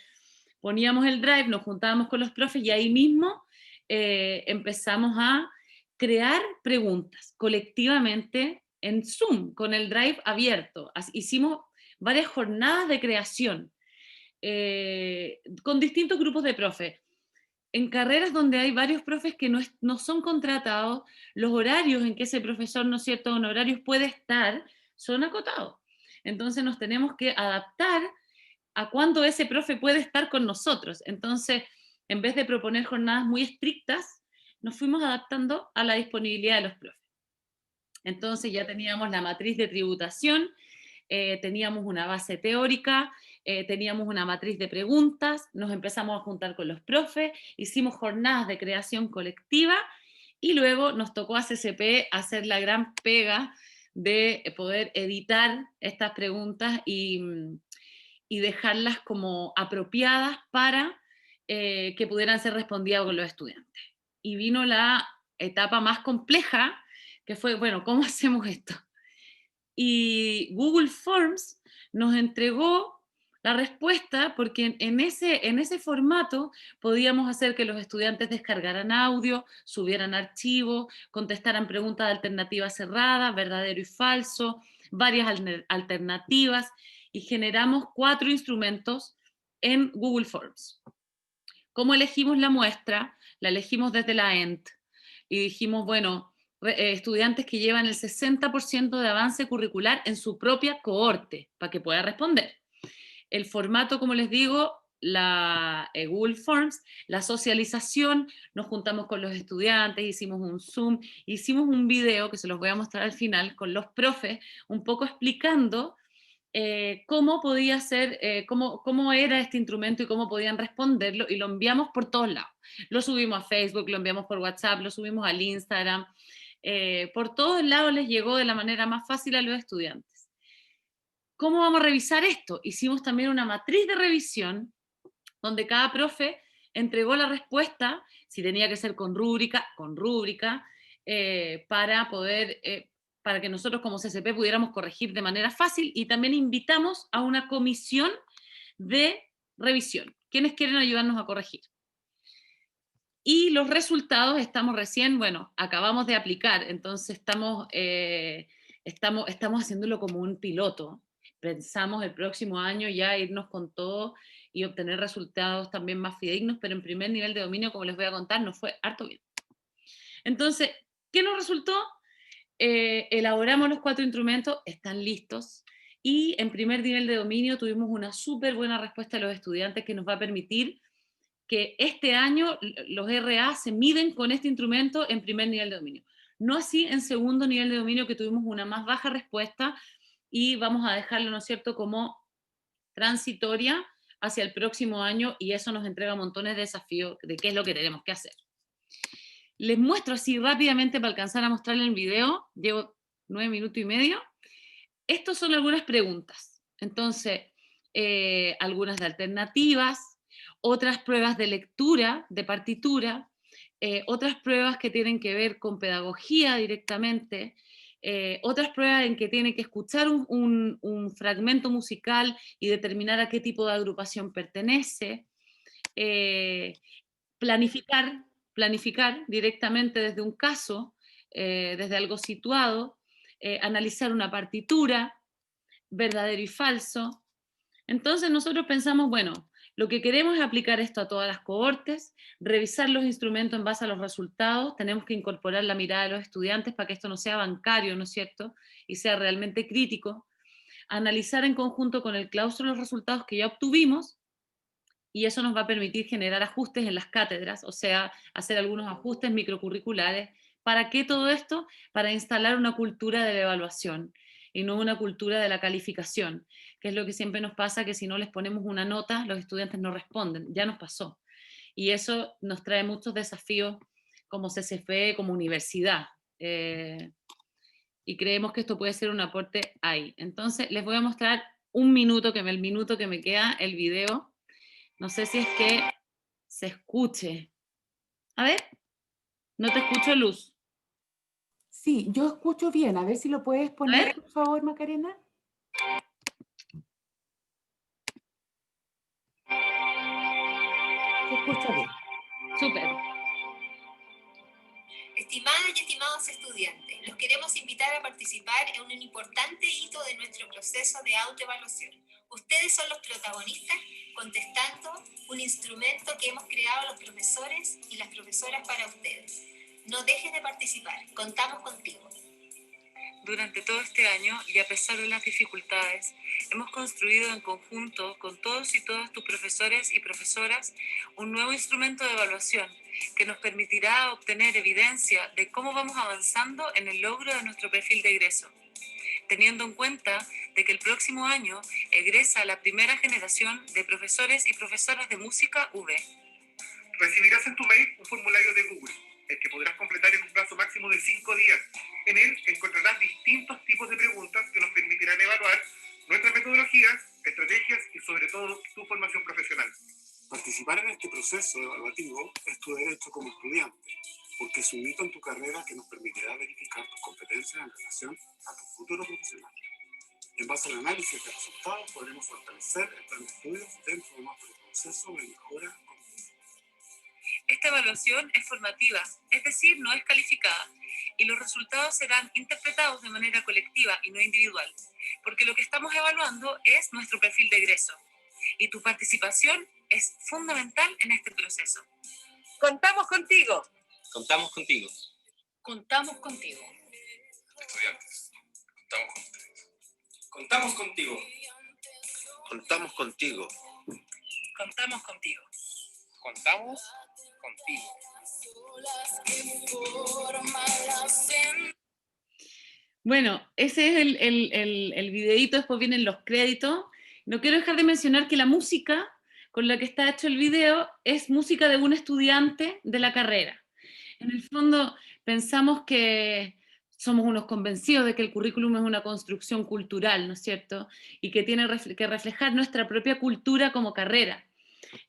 poníamos el Drive, nos juntábamos con los profes y ahí mismo empezamos a crear preguntas colectivamente en Zoom, con el Drive abierto. Hicimos varias jornadas de creación con distintos grupos de profes. En carreras donde hay varios profes que no son contratados, los horarios en que ese profesor, ¿no es cierto?, honorarios puede estar, son acotados. Entonces nos tenemos que adaptar a cuándo ese profe puede estar con nosotros. Entonces, en vez de proponer jornadas muy estrictas, nos fuimos adaptando a la disponibilidad de los profes. Entonces ya teníamos la matriz de tributación, teníamos una base teórica, teníamos una matriz de preguntas, nos empezamos a juntar con los profes, hicimos jornadas de creación colectiva y luego nos tocó a CCP hacer la gran pega de poder editar estas preguntas y dejarlas como apropiadas para que pudieran ser respondidas con los estudiantes. Y vino la etapa más compleja, que fue, bueno, ¿cómo hacemos esto? Y Google Forms nos entregó la respuesta porque en ese formato podíamos hacer que los estudiantes descargaran audio, subieran archivos, contestaran preguntas de alternativa cerrada, verdadero y falso, varias alternativas, y generamos 4 instrumentos en Google Forms. ¿Cómo elegimos la muestra? La elegimos desde la ENT y dijimos, bueno, estudiantes que llevan el 60% de avance curricular en su propia cohorte, para que pueda responder. El formato, como les digo, la Google Forms, la socialización, nos juntamos con los estudiantes, hicimos un Zoom, hicimos un video que se los voy a mostrar al final con los profes, un poco explicando cómo podía ser, cómo era este instrumento y cómo podían responderlo, y lo enviamos por todos lados. Lo subimos a Facebook, lo enviamos por WhatsApp, lo subimos al Instagram, por todos lados les llegó de la manera más fácil a los estudiantes. ¿Cómo vamos a revisar esto? Hicimos también una matriz de revisión donde cada profe entregó la respuesta, si tenía que ser con rúbrica, para poder, para que nosotros como CCP pudiéramos corregir de manera fácil, y también invitamos a una comisión de revisión. ¿Quiénes quieren ayudarnos a corregir? Y los resultados estamos recién, bueno, acabamos de aplicar, entonces estamos haciéndolo como un piloto. Pensamos el próximo año ya irnos con todo y obtener resultados también más fidedignos, pero en primer nivel de dominio, como les voy a contar, nos fue harto bien. Entonces, ¿qué nos resultó? Elaboramos los 4 instrumentos, están listos, y en primer nivel de dominio tuvimos una súper buena respuesta de los estudiantes que nos va a permitir que este año los RA se miden con este instrumento en primer nivel de dominio. No así en segundo nivel de dominio, que tuvimos una más baja respuesta, y vamos a dejarlo, ¿no es cierto?, como transitoria hacia el próximo año, y eso nos entrega montones de desafíos de qué es lo que tenemos que hacer. Les muestro así rápidamente para alcanzar a mostrarle el video, llevo 9 minutos y medio. Estos son algunas preguntas. Entonces, algunas de alternativas, otras pruebas de lectura, de partitura, otras pruebas que tienen que ver con pedagogía directamente, otras pruebas en que tiene que escuchar un fragmento musical y determinar a qué tipo de agrupación pertenece, planificar directamente desde un caso, desde algo situado, analizar una partitura, verdadero y falso. Entonces nosotros pensamos, bueno, lo que queremos es aplicar esto a todas las cohortes, revisar los instrumentos en base a los resultados, tenemos que incorporar la mirada de los estudiantes para que esto no sea bancario, ¿no es cierto? Y sea realmente crítico, analizar en conjunto con el claustro los resultados que ya obtuvimos, y eso nos va a permitir generar ajustes en las cátedras, o sea, hacer algunos ajustes microcurriculares. ¿Para qué todo esto? Para instalar una cultura de la evaluación y no una cultura de la calificación, que es lo que siempre nos pasa, que si no les ponemos una nota, los estudiantes no responden, ya nos pasó. Y eso nos trae muchos desafíos como CCFE, como universidad. Y creemos que esto puede ser un aporte ahí. Entonces, les voy a mostrar el minuto que me queda, el video. No sé si es que se escuche. A ver, no te escucho, Luz. Sí, yo escucho bien. A ver si lo puedes poner, por favor, Macarena. Se escucha bien. Súper. Estimadas y estimados estudiantes, los queremos invitar a participar en un importante hito de nuestro proceso de autoevaluación. Ustedes son los protagonistas contestando un instrumento que hemos creado los profesores y las profesoras para ustedes. No dejes de participar, contamos contigo. Durante todo este año, y a pesar de las dificultades, hemos construido en conjunto con todos y todas tus profesores y profesoras un nuevo instrumento de evaluación que nos permitirá obtener evidencia de cómo vamos avanzando en el logro de nuestro perfil de egreso, teniendo en cuenta de que el próximo año egresa la primera generación de profesores y profesoras de música UV. Recibirás en tu mail un formulario de Google, el que podrás completar en un plazo máximo de 5 días. En él encontrarás distintos tipos de preguntas que nos permitirán evaluar nuestras metodologías, estrategias y sobre todo tu formación profesional. Participar en este proceso evaluativo es tu derecho como estudiante, porque es un hito en tu carrera que nos permitirá verificar tus competencias en relación a tu futuro profesional. En base al análisis de resultados podremos fortalecer el plan de estudios dentro de nuestro proceso de mejora. Esta evaluación es formativa, es decir, no es calificada, y los resultados serán interpretados de manera colectiva y no individual, porque lo que estamos evaluando es nuestro perfil de egreso, y tu participación es fundamental en este proceso. ¡Contamos contigo! Contamos contigo. Contamos contigo. Estudiantes, contamos con ustedes. Contamos contigo. Contamos contigo. Contamos contigo. Contamos contigo. Bueno, ese es el videíto, después vienen los créditos. No quiero dejar de mencionar que la música con la que está hecho el video es música de un estudiante de la carrera. En el fondo pensamos que somos unos convencidos de que el currículum es una construcción cultural, ¿no es cierto? Y que tiene que reflejar nuestra propia cultura como carrera.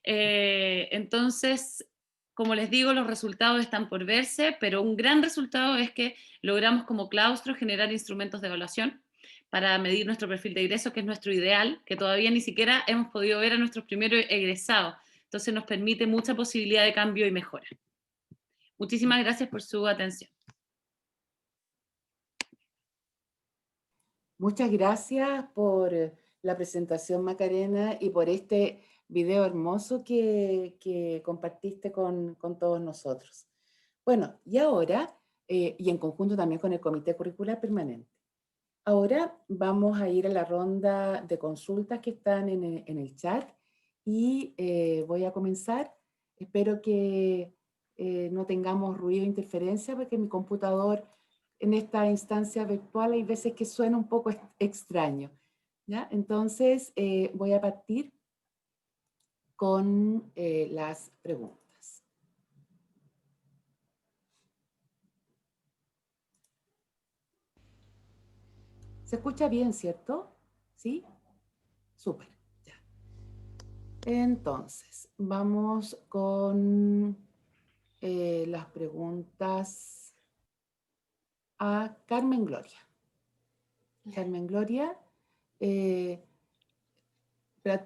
Entonces, como les digo, los resultados están por verse, pero un gran resultado es que logramos como claustro generar instrumentos de evaluación para medir nuestro perfil de egreso, que es nuestro ideal, que todavía ni siquiera hemos podido ver a nuestros primeros egresados. Entonces nos permite mucha posibilidad de cambio y mejora. Muchísimas gracias por su atención. Muchas gracias por la presentación, Macarena, y por este video hermoso que compartiste con todos nosotros. Bueno, y ahora, y en conjunto también con el Comité Curricular Permanente. Ahora vamos a ir a la ronda de consultas que están en el chat y voy a comenzar. Espero que no tengamos ruido o interferencia porque mi computador en esta instancia virtual hay veces que suena un poco extraño, ¿ya? Entonces voy a partir con las preguntas. ¿Se escucha bien, cierto? ¿Sí? Súper. Ya. Entonces, vamos con las preguntas a Carmen Gloria. Carmen Gloria,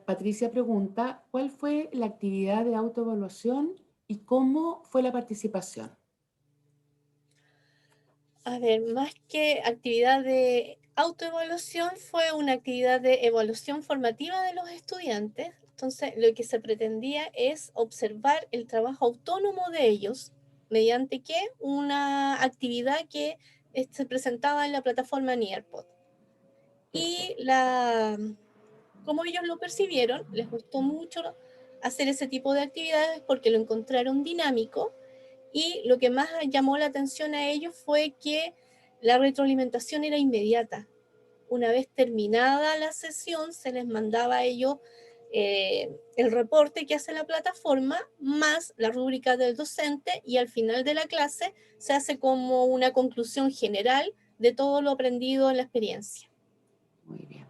Patricia pregunta, ¿cuál fue la actividad de autoevaluación y cómo fue la participación? A ver, más que actividad de autoevaluación, fue una actividad de evaluación formativa de los estudiantes. Entonces, lo que se pretendía es observar el trabajo autónomo de ellos, mediante ¿qué? Una actividad que se presentaba en la plataforma Nearpod. Y como ellos lo percibieron, les gustó mucho hacer ese tipo de actividades porque lo encontraron dinámico, y lo que más llamó la atención a ellos fue que la retroalimentación era inmediata. Una vez terminada la sesión, se les mandaba a ellos el reporte que hace la plataforma, más la rúbrica del docente, y al final de la clase se hace como una conclusión general de todo lo aprendido en la experiencia. Muy bien.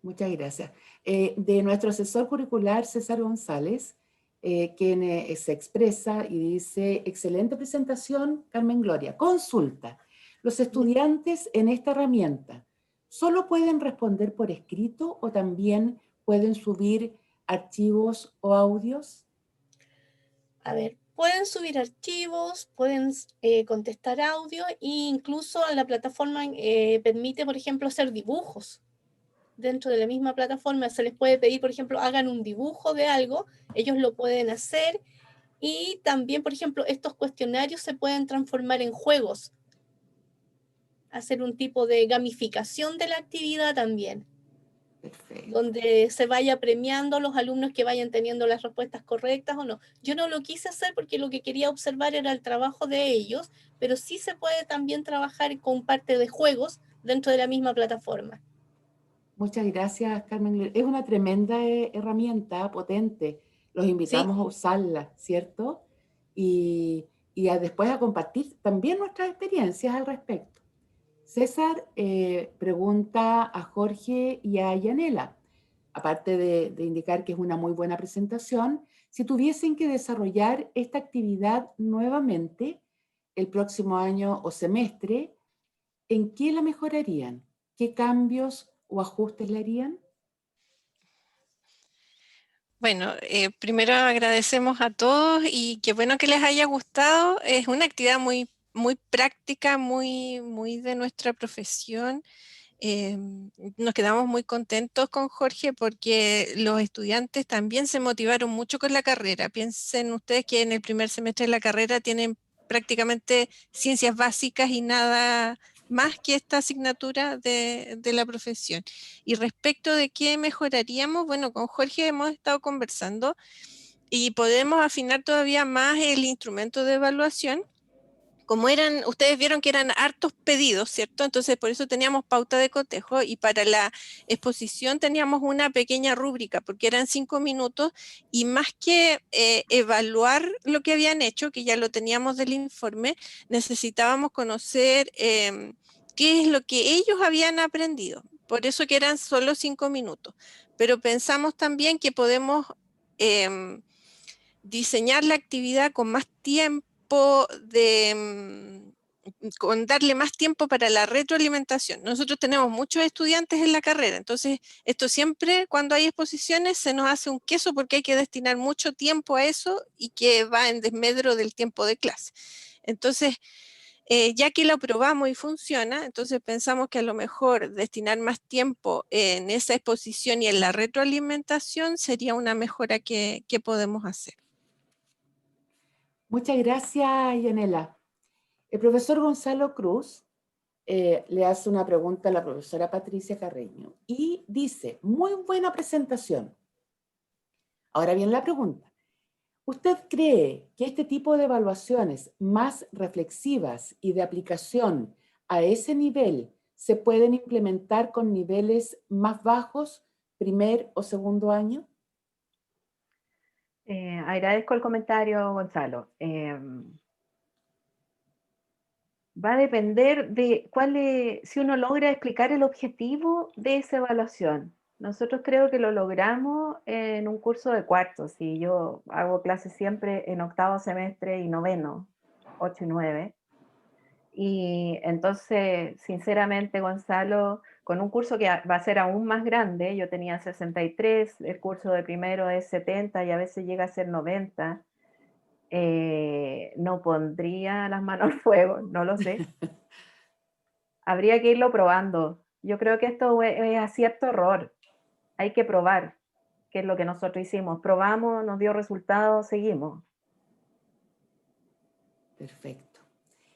Muchas gracias. De nuestro asesor curricular, César González, quien se expresa y dice, excelente presentación, Carmen Gloria. Consulta, ¿los estudiantes en esta herramienta solo pueden responder por escrito o también pueden subir archivos o audios? A ver, pueden subir archivos, pueden contestar audio, e incluso la plataforma permite, por ejemplo, hacer dibujos. Dentro de la misma plataforma se les puede pedir, por ejemplo, hagan un dibujo de algo, ellos lo pueden hacer, y también, por ejemplo, estos cuestionarios se pueden transformar en juegos, hacer un tipo de gamificación de la actividad también. Perfecto. Donde se vaya premiando a los alumnos que vayan teniendo las respuestas correctas o no. Yo no lo quise hacer porque lo que quería observar era el trabajo de ellos, pero sí se puede también trabajar con parte de juegos dentro de la misma plataforma. Muchas gracias, Carmen. Es una tremenda herramienta, potente. Los invitamos a usarla, ¿cierto? Y después a compartir también nuestras experiencias al respecto. César pregunta a Jorge y a Yanela, aparte de indicar que es una muy buena presentación, si tuviesen que desarrollar esta actividad nuevamente el próximo año o semestre, ¿en qué la mejorarían? ¿Qué cambios o ajustes le harían? Bueno, primero agradecemos a todos y qué bueno que les haya gustado. Es una actividad muy, muy práctica, muy de nuestra profesión. Nos quedamos muy contentos con Jorge porque los estudiantes también se motivaron mucho con la carrera. Piensen ustedes que en el primer semestre de la carrera tienen prácticamente ciencias básicas y nada más que esta asignatura de la profesión. Y respecto de qué mejoraríamos, bueno, con Jorge hemos estado conversando y podemos afinar todavía más el instrumento de evaluación. Como ustedes vieron que eran hartos pedidos, ¿cierto? Entonces por eso teníamos pauta de cotejo, y para la exposición teníamos una pequeña rúbrica, porque eran 5 minutos, y más que evaluar lo que habían hecho, que ya lo teníamos del informe, necesitábamos conocer qué es lo que ellos habían aprendido. Por eso que eran solo 5 minutos. Pero pensamos también que podemos diseñar la actividad con más tiempo, con darle más tiempo para la retroalimentación. Nosotros tenemos muchos estudiantes en la carrera, entonces esto siempre cuando hay exposiciones se nos hace un queso porque hay que destinar mucho tiempo a eso y que va en desmedro del tiempo de clase. Entonces, ya que lo probamos y funciona, entonces pensamos que a lo mejor destinar más tiempo en esa exposición y en la retroalimentación sería una mejora que podemos hacer. Muchas gracias, Yanela. El profesor Gonzalo Cruz le hace una pregunta a la profesora Patricia Carreño y dice, muy buena presentación. Ahora bien la pregunta, ¿usted cree que este tipo de evaluaciones más reflexivas y de aplicación a ese nivel se pueden implementar con niveles más bajos, primer o segundo año? Agradezco el comentario, Gonzalo. Va a depender de si uno logra explicar el objetivo de esa evaluación. Nosotros creo que lo logramos en un curso de cuarto. Si yo hago clases siempre en octavo semestre y noveno, 8 y 9. Y entonces, sinceramente, Gonzalo, con un curso que va a ser aún más grande, yo tenía 63, el curso de primero es 70 y a veces llega a ser 90, no pondría las manos al fuego, no lo sé. Habría que irlo probando. Yo creo que esto es acierto error. Hay que probar, que es lo que nosotros hicimos. Probamos, nos dio resultados, seguimos. Perfecto.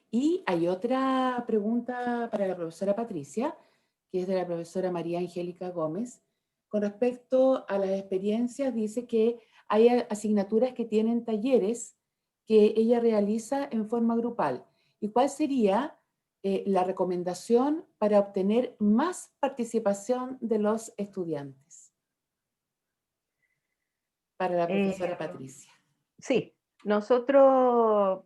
Y hay otra pregunta para la profesora Patricia, que es de la profesora María Angélica Gómez. Con respecto a las experiencias, dice que hay asignaturas que tienen talleres que ella realiza en forma grupal. ¿Y cuál sería la recomendación para obtener más participación de los estudiantes? Para la profesora Patricia. Sí, nosotros,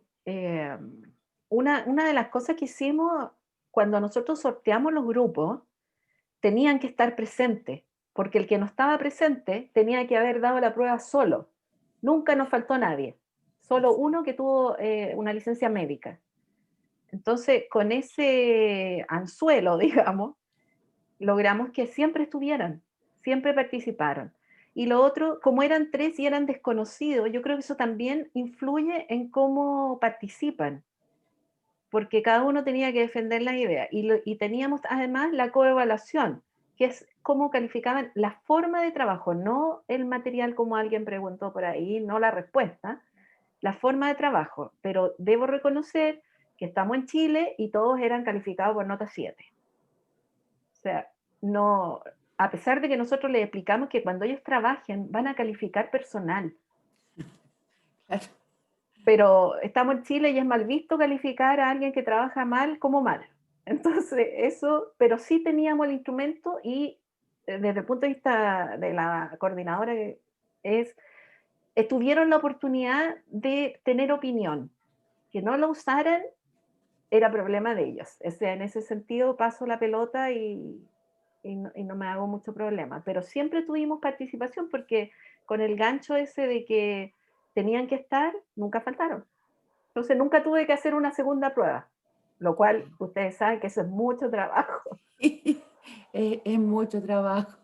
una de las cosas que hicimos cuando nosotros sorteamos los grupos, tenían que estar presentes, porque el que no estaba presente tenía que haber dado la prueba solo. Nunca nos faltó nadie, solo uno que tuvo una licencia médica. Entonces, con ese anzuelo, digamos, logramos que siempre estuvieran, siempre participaron. Y lo otro, como eran 3 y eran desconocidos, yo creo que eso también influye en cómo participan, porque cada uno tenía que defender las ideas. Y teníamos además la coevaluación, que es cómo calificaban la forma de trabajo, no el material como alguien preguntó por ahí, no la respuesta, la forma de trabajo. Pero debo reconocer que estamos en Chile y todos eran calificados por nota 7. O sea, no, a pesar de que nosotros les explicamos que cuando ellos trabajen van a calificar personal. Pero estamos en Chile y es mal visto calificar a alguien que trabaja mal como mal. Entonces, eso, pero sí teníamos el instrumento y desde el punto de vista de la coordinadora tuvieron la oportunidad de tener opinión. Que no lo usaran era problema de ellos. O sea, en ese sentido paso la pelota y no me hago mucho problema. Pero siempre tuvimos participación porque con el gancho ese de que tenían que estar, nunca faltaron. Entonces nunca tuve que hacer una segunda prueba, lo cual ustedes saben que eso es mucho trabajo. Es mucho trabajo.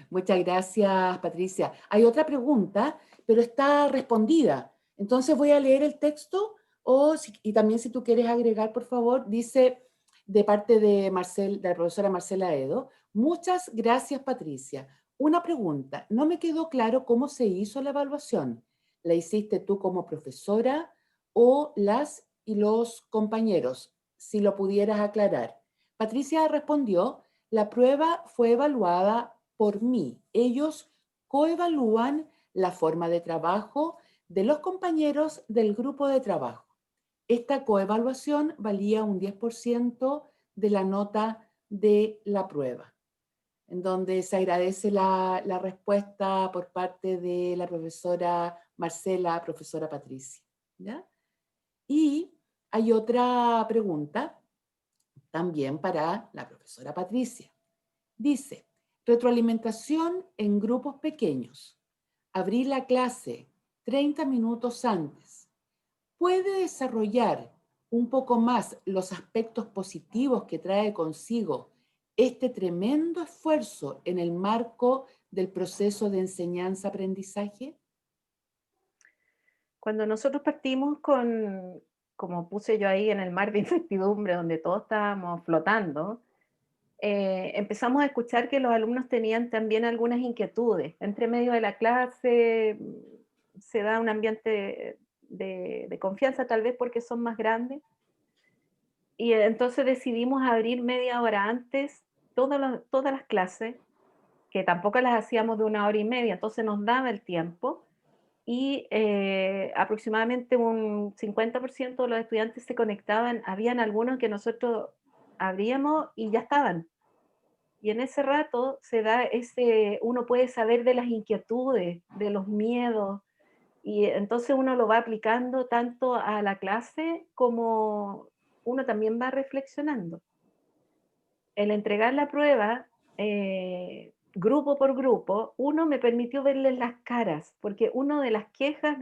Muchas gracias, Patricia. Hay otra pregunta, pero está respondida. Entonces voy a leer el texto y también si tú quieres agregar, por favor, dice de parte de la profesora Marcela Edo. Muchas gracias, Patricia. Una pregunta. No me quedó claro cómo se hizo la evaluación. ¿La hiciste tú como profesora o las y los compañeros? Si lo pudieras aclarar. Patricia respondió, la prueba fue evaluada por mí. Ellos coevalúan la forma de trabajo de los compañeros del grupo de trabajo. Esta coevaluación valía un 10% de la nota de la prueba, en donde se agradece la respuesta por parte de la profesora Marcela, profesora Patricia. ¿Ya? Y hay otra pregunta también para la profesora Patricia. Dice, retroalimentación en grupos pequeños. Abrir la clase 30 minutos antes. ¿Puede desarrollar un poco más los aspectos positivos que trae consigo este tremendo esfuerzo en el marco del proceso de enseñanza-aprendizaje? Cuando nosotros partimos como puse yo ahí en el mar de incertidumbre, donde todos estábamos flotando, empezamos a escuchar que los alumnos tenían también algunas inquietudes. Entre medio de la clase se da un ambiente de confianza, tal vez porque son más grandes. Y entonces decidimos abrir media hora antes todas las clases, que tampoco las hacíamos de 1 hora y media, entonces nos daba el tiempo. Y aproximadamente un 50% de los estudiantes se conectaban. Habían algunos que nosotros abríamos y ya estaban. Y en ese rato uno puede saber de las inquietudes, de los miedos, y entonces uno lo va aplicando tanto a la clase como uno también va reflexionando. El entregar la prueba grupo por grupo, uno me permitió verles las caras, porque una de las quejas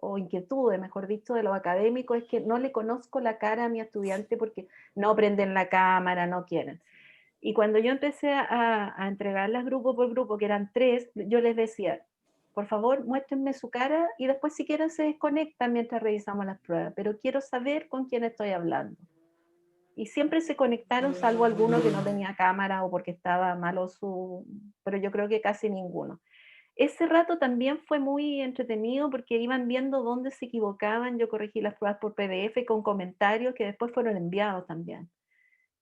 o inquietudes, mejor dicho, de los académicos es que no le conozco la cara a mi estudiante porque no prenden la cámara, no quieren. Y cuando yo empecé a entregarlas grupo por grupo, que eran 3, yo les decía, por favor, muéstrenme su cara y después si quieren se desconectan mientras revisamos las pruebas, pero quiero saber con quién estoy hablando. Y siempre se conectaron, salvo alguno que no tenía cámara o porque estaba malo pero yo creo que casi ninguno. Ese rato también fue muy entretenido porque iban viendo dónde se equivocaban. Yo corregí las pruebas por PDF con comentarios que después fueron enviados también.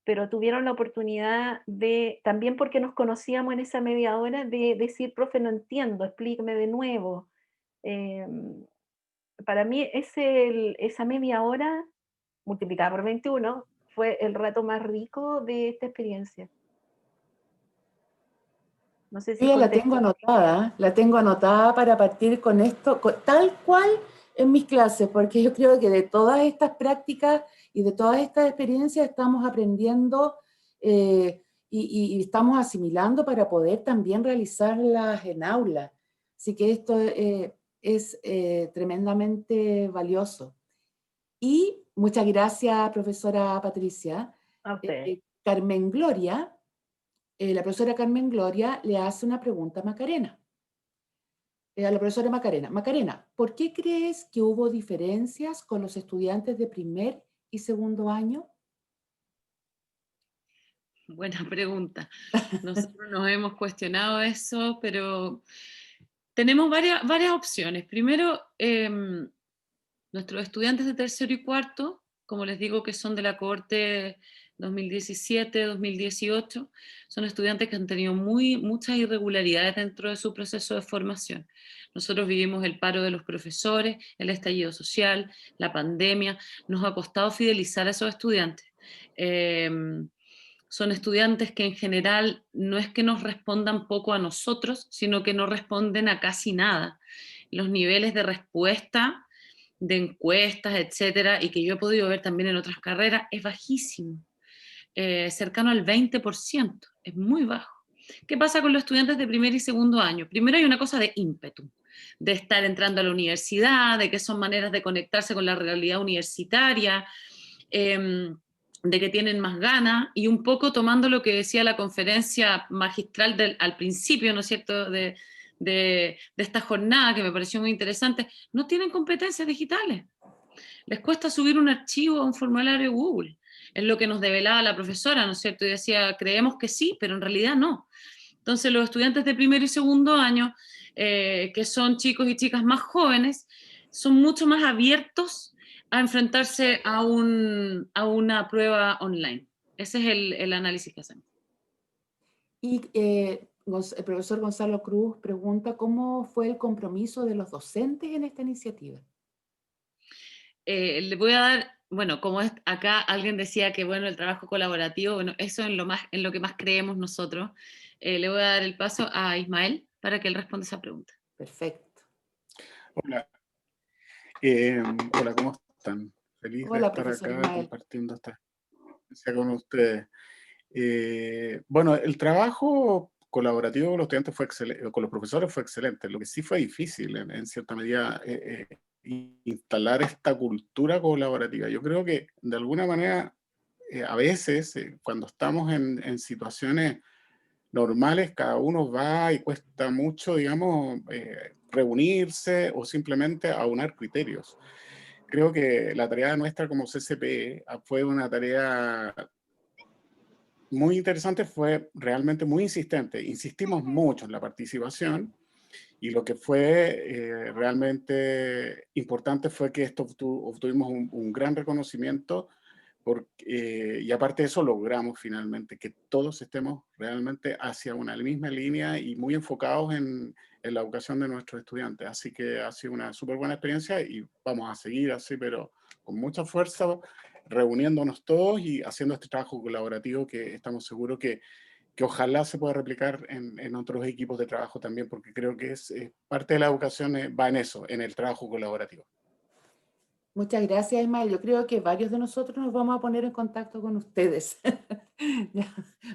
Pero tuvieron la oportunidad de, también porque nos conocíamos en esa media hora, de decir, profe, no entiendo, explíqueme de nuevo. Para mí esa media hora multiplicada por 21 fue el rato más rico de esta experiencia. No sé si Yo ya la tengo anotada para partir con esto, tal cual en mis clases, porque yo creo que de todas estas prácticas y de todas estas experiencias estamos aprendiendo y estamos asimilando para poder también realizarlas en aula. Así que esto es tremendamente valioso. Y muchas gracias, profesora Patricia. A usted. Carmen Gloria, la profesora Carmen Gloria le hace una pregunta a Macarena. A la profesora Macarena. Macarena, ¿por qué crees que hubo diferencias con los estudiantes de primer y segundo año? Buena pregunta. Nosotros nos hemos cuestionado eso, pero tenemos varias opciones. Primero, nuestros estudiantes de tercero y cuarto, como les digo que son de la cohorte 2017-2018, son estudiantes que han tenido muchas irregularidades dentro de su proceso de formación. Nosotros vivimos el paro de los profesores, el estallido social, la pandemia, nos ha costado fidelizar a esos estudiantes. Son estudiantes que en general no es que nos respondan poco a nosotros, sino que no responden a casi nada. Los niveles de respuesta de encuestas, etcétera, y que yo he podido ver también en otras carreras, es bajísimo, cercano al 20%, es muy bajo. ¿Qué pasa con los estudiantes de primer y segundo año? Primero hay una cosa de ímpetu, de estar entrando a la universidad, de que son maneras de conectarse con la realidad universitaria, de que tienen más ganas, y un poco tomando lo que decía la conferencia magistral al principio, ¿no es cierto?, de esta jornada que me pareció muy interesante, no tienen competencias digitales. Les cuesta subir un archivo a un formulario Google. Es lo que nos develaba la profesora, ¿no es cierto? Y decía, creemos que sí, pero en realidad no. Entonces los estudiantes de primer y segundo año, que son chicos y chicas más jóvenes, son mucho más abiertos a enfrentarse a una prueba online. Ese es el análisis que hacemos. Y el profesor Gonzalo Cruz pregunta, ¿cómo fue el compromiso de los docentes en esta iniciativa? Le voy a dar, bueno, como acá alguien decía que, bueno, el trabajo colaborativo, bueno, eso en lo que más creemos nosotros. Le voy a dar el paso a Ismael para que él responda esa pregunta. Perfecto. Hola. Hola, ¿cómo están? Feliz de estar acá Ismael, compartiendo esta experiencia con ustedes. Bueno, el trabajo colaborativo con los estudiantes fue excelente, con los profesores fue excelente. Lo que sí fue difícil, en cierta medida, instalar esta cultura colaborativa. Yo creo que, de alguna manera, a veces, cuando estamos en situaciones normales, cada uno va y cuesta mucho, digamos, reunirse o simplemente aunar criterios. Creo que la tarea nuestra como CCP fue una tarea muy interesante, fue realmente muy insistente. Insistimos mucho en la participación y lo que fue realmente importante fue que esto obtuvimos un gran reconocimiento y aparte de eso logramos finalmente que todos estemos realmente hacia una misma línea y muy enfocados en la educación de nuestros estudiantes. Así que ha sido una súper buena experiencia y vamos a seguir así, pero con mucha fuerza, reuniéndonos todos y haciendo este trabajo colaborativo que estamos seguros que ojalá se pueda replicar en otros equipos de trabajo también, porque creo que es parte de la educación va en eso, en el trabajo colaborativo. Muchas gracias, Ismael. Yo creo que varios de nosotros nos vamos a poner en contacto con ustedes.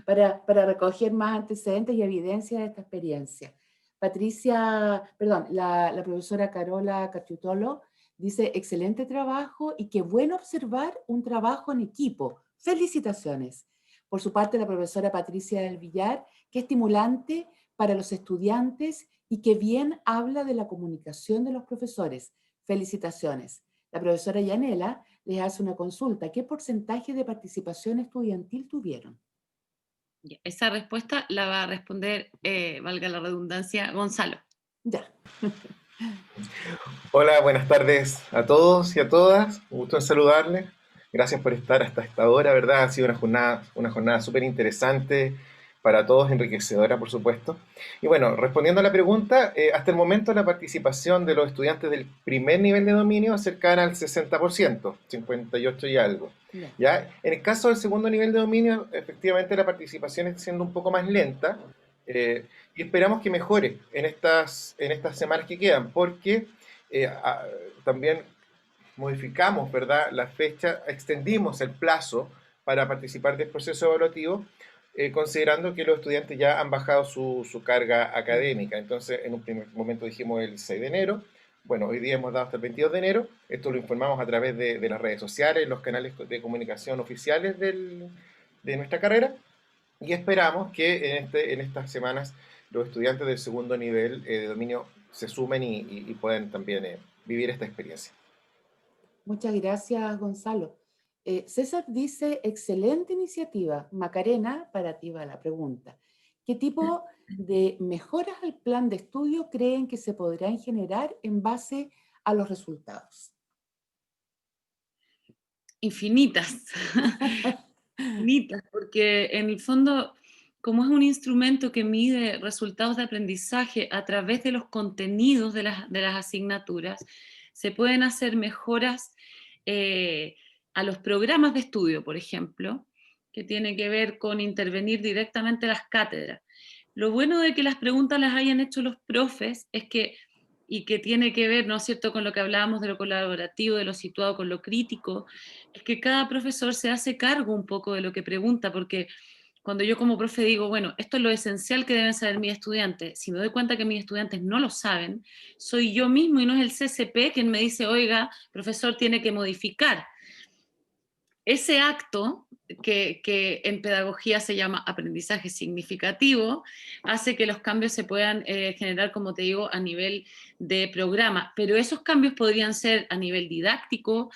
para recoger más antecedentes y evidencia de esta experiencia. La profesora Carola Cacciutolo dice, excelente trabajo y qué bueno observar un trabajo en equipo. Felicitaciones. Por su parte, la profesora Patricia del Villar, qué estimulante para los estudiantes y qué bien habla de la comunicación de los profesores. Felicitaciones. La profesora Yanela les hace una consulta. ¿Qué porcentaje de participación estudiantil tuvieron? Esa respuesta la va a responder, valga la redundancia, Gonzalo. Ya. Hola, buenas tardes a todos y a todas. Un gusto en saludarles. Gracias por estar hasta esta hora, ¿verdad? Ha sido una jornada súper interesante para todos, enriquecedora, por supuesto. Y bueno, respondiendo a la pregunta, hasta el momento la participación de los estudiantes del primer nivel de dominio es cercana al 60%, 58 y algo. ¿Ya? En el caso del segundo nivel de dominio, efectivamente la participación está siendo un poco más lenta, y esperamos que mejore en estas semanas que quedan, porque también modificamos, ¿verdad?, la fecha, extendimos el plazo para participar del proceso evaluativo, considerando que los estudiantes ya han bajado su carga académica. Entonces, en un primer momento dijimos el 6 de enero, bueno, hoy día hemos dado hasta el 22 de enero, esto lo informamos a través de las redes sociales, los canales de comunicación oficiales de nuestra carrera, y esperamos que en estas semanas los estudiantes del segundo nivel de dominio se sumen y puedan también vivir esta experiencia. Muchas gracias, Gonzalo. César dice, excelente iniciativa. Macarena, para ti va la pregunta. ¿Qué tipo de mejoras al plan de estudio creen que se podrán generar en base a los resultados? Infinitas. Infinitas, porque en el fondo, como es un instrumento que mide resultados de aprendizaje a través de los contenidos de las asignaturas, se pueden hacer mejoras a los programas de estudio, por ejemplo, que tiene que ver con intervenir directamente las cátedras. Lo bueno de que las preguntas las hayan hecho los profes es que, y que tiene que ver, ¿no es cierto?, con lo que hablábamos de lo colaborativo, de lo situado con lo crítico, es que cada profesor se hace cargo un poco de lo que pregunta, porque cuando yo como profe digo, bueno, esto es lo esencial que deben saber mis estudiantes, si me doy cuenta que mis estudiantes no lo saben, soy yo mismo y no es el CCP quien me dice, oiga, profesor, tiene que modificar. Ese acto, que en pedagogía se llama aprendizaje significativo, hace que los cambios se puedan generar, como te digo, a nivel de programa, pero esos cambios podrían ser a nivel didáctico,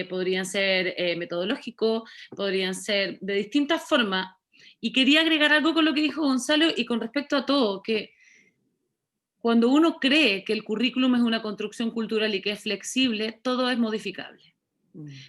podrían ser metodológico, podrían ser de distintas formas. Y quería agregar algo con lo que dijo Gonzalo y con respecto a todo, que cuando uno cree que el currículum es una construcción cultural y que es flexible, todo es modificable.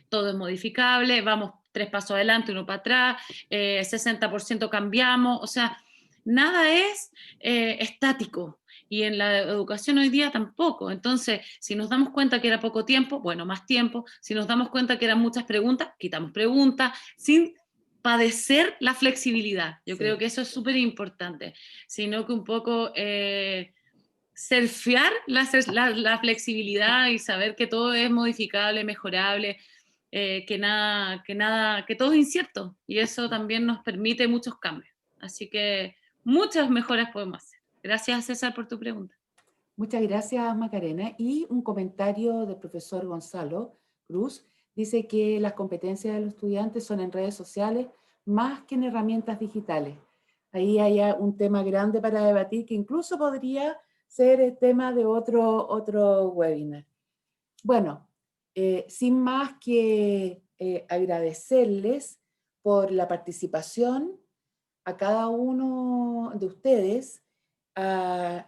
Todo es modificable, vamos 3 pasos adelante, 1 para atrás, 60% cambiamos, o sea, nada es estático. Y en la educación hoy día tampoco. Entonces, si nos damos cuenta que era poco tiempo, bueno, más tiempo. Si nos damos cuenta que eran muchas preguntas, quitamos preguntas, sin padecer la flexibilidad. Yo creo que eso es súper importante, sino que un poco surfear la flexibilidad y saber que todo es modificable, mejorable, que todo es incierto, y eso también nos permite muchos cambios. Así que muchas mejoras podemos hacer. Gracias, César, por tu pregunta. Muchas gracias, Macarena. Y un comentario del profesor Gonzalo Cruz dice que las competencias de los estudiantes son en redes sociales más que en herramientas digitales. Ahí hay un tema grande para debatir que incluso podría ser el tema de otro webinar. Bueno, sin más que agradecerles por la participación a cada uno de ustedes,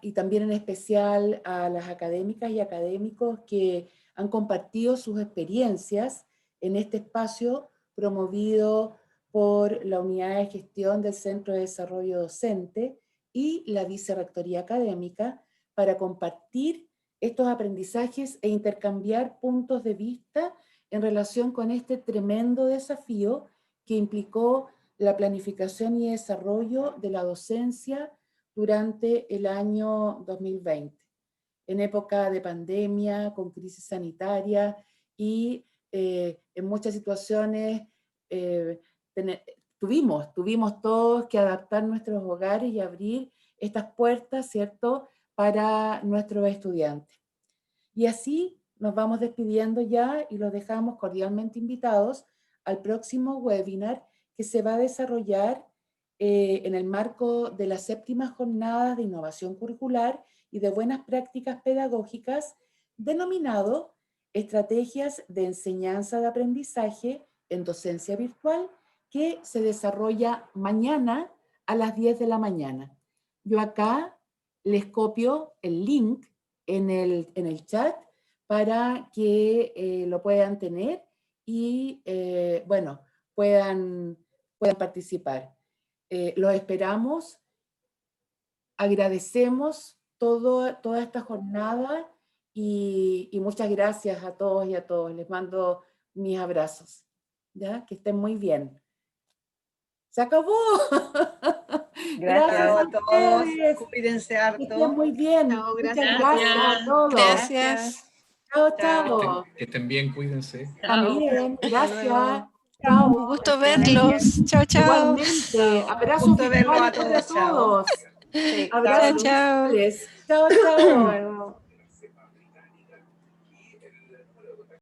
y también en especial a las académicas y académicos que han compartido sus experiencias en este espacio promovido por la Unidad de Gestión del Centro de Desarrollo Docente y la Vicerrectoría Académica para compartir estos aprendizajes e intercambiar puntos de vista en relación con este tremendo desafío que implicó la planificación y desarrollo de la docencia durante el año 2020, en época de pandemia, con crisis sanitaria y en muchas situaciones tuvimos todos que adaptar nuestros hogares y abrir estas puertas, ¿cierto?, para nuestros estudiantes. Y así nos vamos despidiendo ya y los dejamos cordialmente invitados al próximo webinar que se va a desarrollar en el marco de las 7ª Jornadas de Innovación Curricular y de Buenas Prácticas Pedagógicas, denominado Estrategias de Enseñanza de Aprendizaje en Docencia Virtual, que se desarrolla mañana a las 10 de la mañana. Yo acá les copio el link en el chat para que lo puedan tener y, bueno, puedan participar. Los esperamos, agradecemos toda esta jornada y muchas gracias a todos y a todas. Les mando mis abrazos, ¿ya? Que estén muy bien. ¡Se acabó! Gracias Gracias a todos. ustedes. Cuídense harto. Que estén muy bien. Chao, Muchas gracias. gracias a todos. Gracias. Chao, chao. Que estén bien, cuídense. También, gracias. Un Chao. gusto verlos. Chao, chao. Igualmente. Abrazos Gusto verlos a virtuales para todos. Chao. todos. Sí, Abrazos chao. virtuales. Chao, chao. Luego.